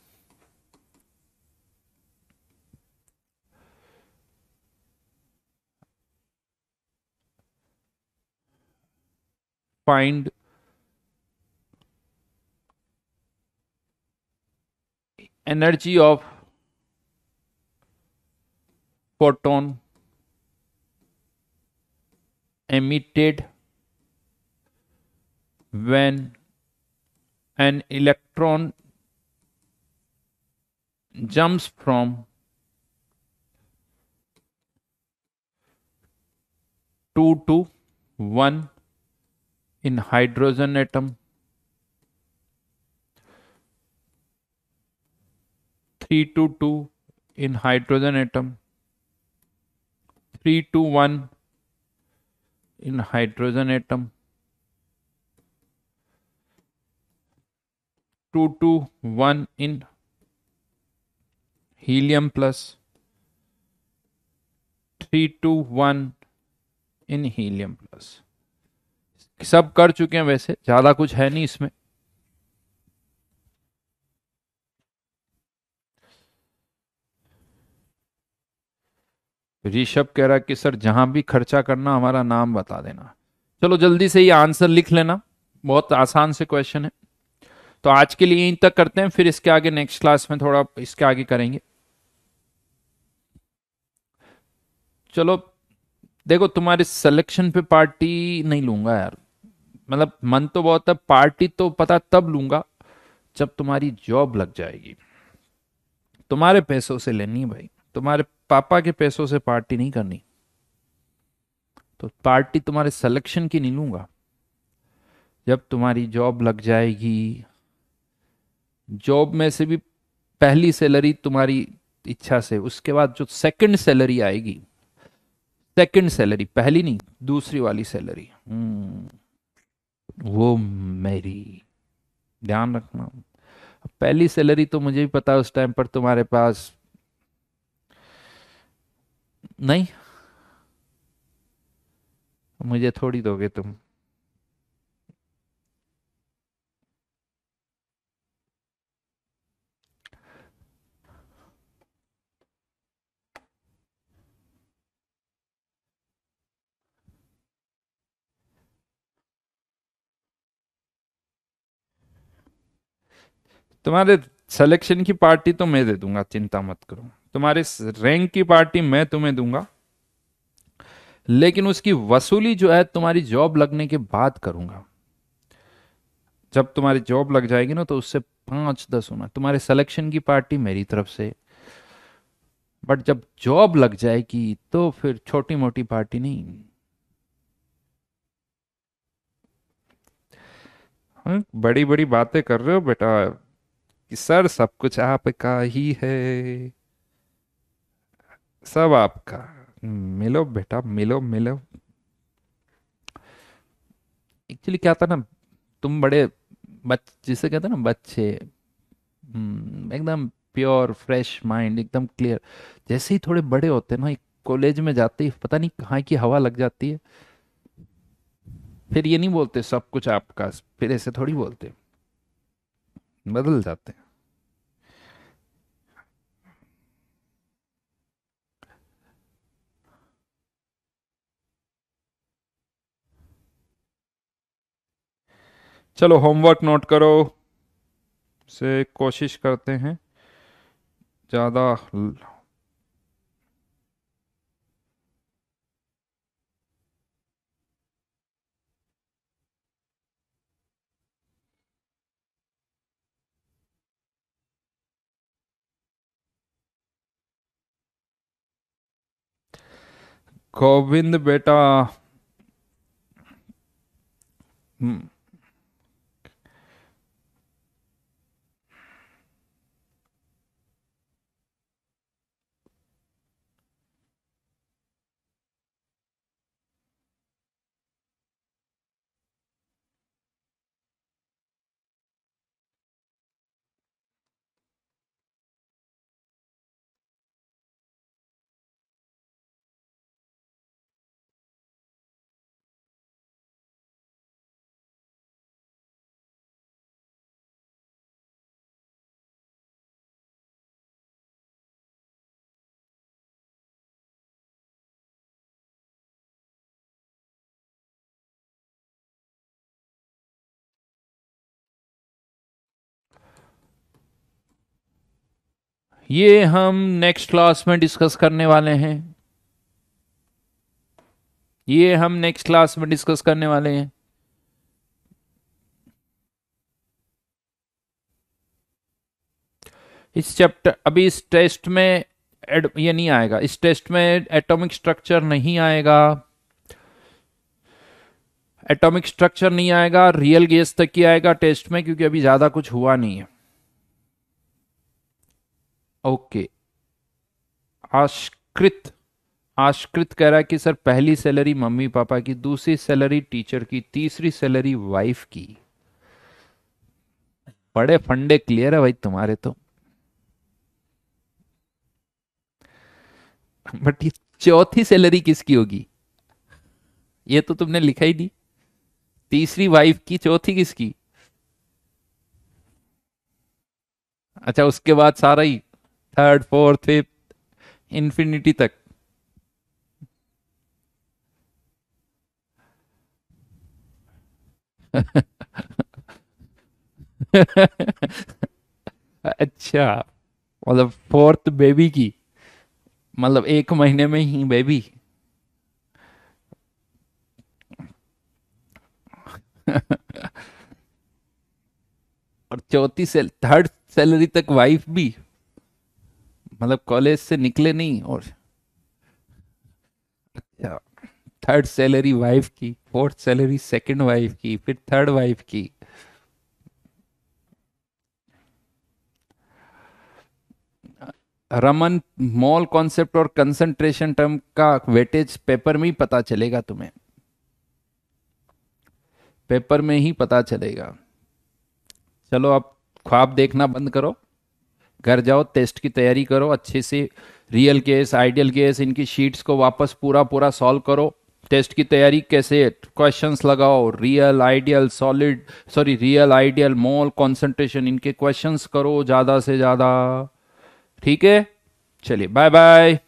find energy of photon emitted when an electron jumps from 2 to 1 in hydrogen atom, 3 to 2 in hydrogen atom, 3 to 1 in hydrogen atom, 2 to 1 in helium plus, 3 to 1 in helium plus. सब कर चुके हैं, वैसे ज्यादा कुछ है नहीं इसमें। ऋषभ कह रहा है कि सर जहां भी खर्चा करना हमारा नाम बता देना। चलो जल्दी से ये आंसर लिख लेना, बहुत आसान से क्वेश्चन है। तो आज के लिए यहीं तक करते हैं, फिर इसके आगे नेक्स्ट क्लास में थोड़ा इसके आगे करेंगे। चलो, देखो तुम्हारे सिलेक्शन पे पार्टी नहीं लूंगा यार, मतलब मन तो बहुत है, पार्टी तो पता तब लूंगा जब तुम्हारी जॉब लग जाएगी। तुम्हारे पैसों से लेनी है भाई, तुम्हारे पापा के पैसों से पार्टी नहीं करनी। तो पार्टी तुम्हारे सिलेक्शन की नहीं लूंगा, जब तुम्हारी जॉब लग जाएगी, जॉब में से भी पहली सैलरी तुम्हारी इच्छा से, उसके बाद जो सेकंड सैलरी आएगी, सेकंड सैलरी, पहली नहीं दूसरी वाली सैलरी, वो मेरी, ध्यान रखना। पहली सैलरी तो मुझे भी पता है उस टाइम पर तुम्हारे पास नहीं, मुझे थोड़ी दोगे तुम। तुम्हारे सिलेक्शन की पार्टी तो मैं दे दूंगा, चिंता मत करो। तुम्हारे रैंक की पार्टी मैं तुम्हें दूंगा, लेकिन उसकी वसूली जो है तुम्हारी जॉब लगने के बाद करूंगा। जब तुम्हारी जॉब लग जाएगी ना तो उससे 5-10 होना तुम्हारे सिलेक्शन की पार्टी मेरी तरफ से। बट जब जॉब लग जाएगी तो फिर छोटी मोटी पार्टी नहीं। हाँ, बड़ी बड़ी बातें कर रहे हो बेटा कि सर सब कुछ आपका ही है, सब आपका। मिलो बेटा, मिलो मिलो। एक्चुअली क्या था ना, तुम बड़े जिसे कहते हैं ना बच्चे, एकदम प्योर फ्रेश माइंड, एकदम क्लियर। जैसे ही थोड़े बड़े होते हैं ना, कॉलेज में जाते ही पता नहीं कहाँ की हवा लग जाती है। फिर ये नहीं बोलते सब कुछ आपका, फिर ऐसे थोड़ी बोलते, बदल जाते हैं। चलो होमवर्क नोट करो, से कोशिश करते हैं ज़्यादा। गोविंद बेटा। हम्म, ये हम नेक्स्ट क्लास में डिस्कस करने वाले हैं। ये हम नेक्स्ट क्लास में डिस्कस करने वाले हैं। इस चैप्टर, अभी इस टेस्ट में ये नहीं आएगा, इस टेस्ट में एटॉमिक स्ट्रक्चर नहीं आएगा। एटॉमिक स्ट्रक्चर नहीं आएगा, रियल गैस तक ही आएगा टेस्ट में, क्योंकि अभी ज्यादा कुछ हुआ नहीं है। ओके। आश्कृत, आश्कृत कह रहा है कि सर पहली सैलरी मम्मी पापा की, दूसरी सैलरी टीचर की, तीसरी सैलरी वाइफ की। बड़े फंडे क्लियर है भाई तुम्हारे तो। बट ये चौथी सैलरी किसकी होगी? ये तो तुमने लिखा ही नहीं। तीसरी वाइफ की, चौथी किसकी? अच्छा, उसके बाद सारा ही, थर्ड फोर्थ फिफ्थ, इंफिनिटी तक। अच्छा, मतलब फोर्थ बेबी की, मतलब एक महीने में ही बेबी। और चौथी से थर्ड सैलरी तक वाइफ भी, मतलब कॉलेज से निकले नहीं और। अच्छा, थर्ड सैलरी वाइफ की, फोर्थ सैलरी सेकंड वाइफ की, फिर थर्ड वाइफ की। रमन, मॉल कॉन्सेप्ट और कंसंट्रेशन टर्म का वेटेज पेपर में ही पता चलेगा तुम्हें, पेपर में ही पता चलेगा। चलो अब ख्वाब देखना बंद करो, घर जाओ, टेस्ट की तैयारी करो अच्छे से। रियल केस, आइडियल केस, इनकी शीट्स को वापस पूरा पूरा सॉल्व करो। टेस्ट की तैयारी कैसे, क्वेश्चंस लगाओ, real ideal solid, sorry real ideal mole concentration, इनके क्वेश्चंस करो ज़्यादा से ज़्यादा। ठीक है, चलिए बाय बाय।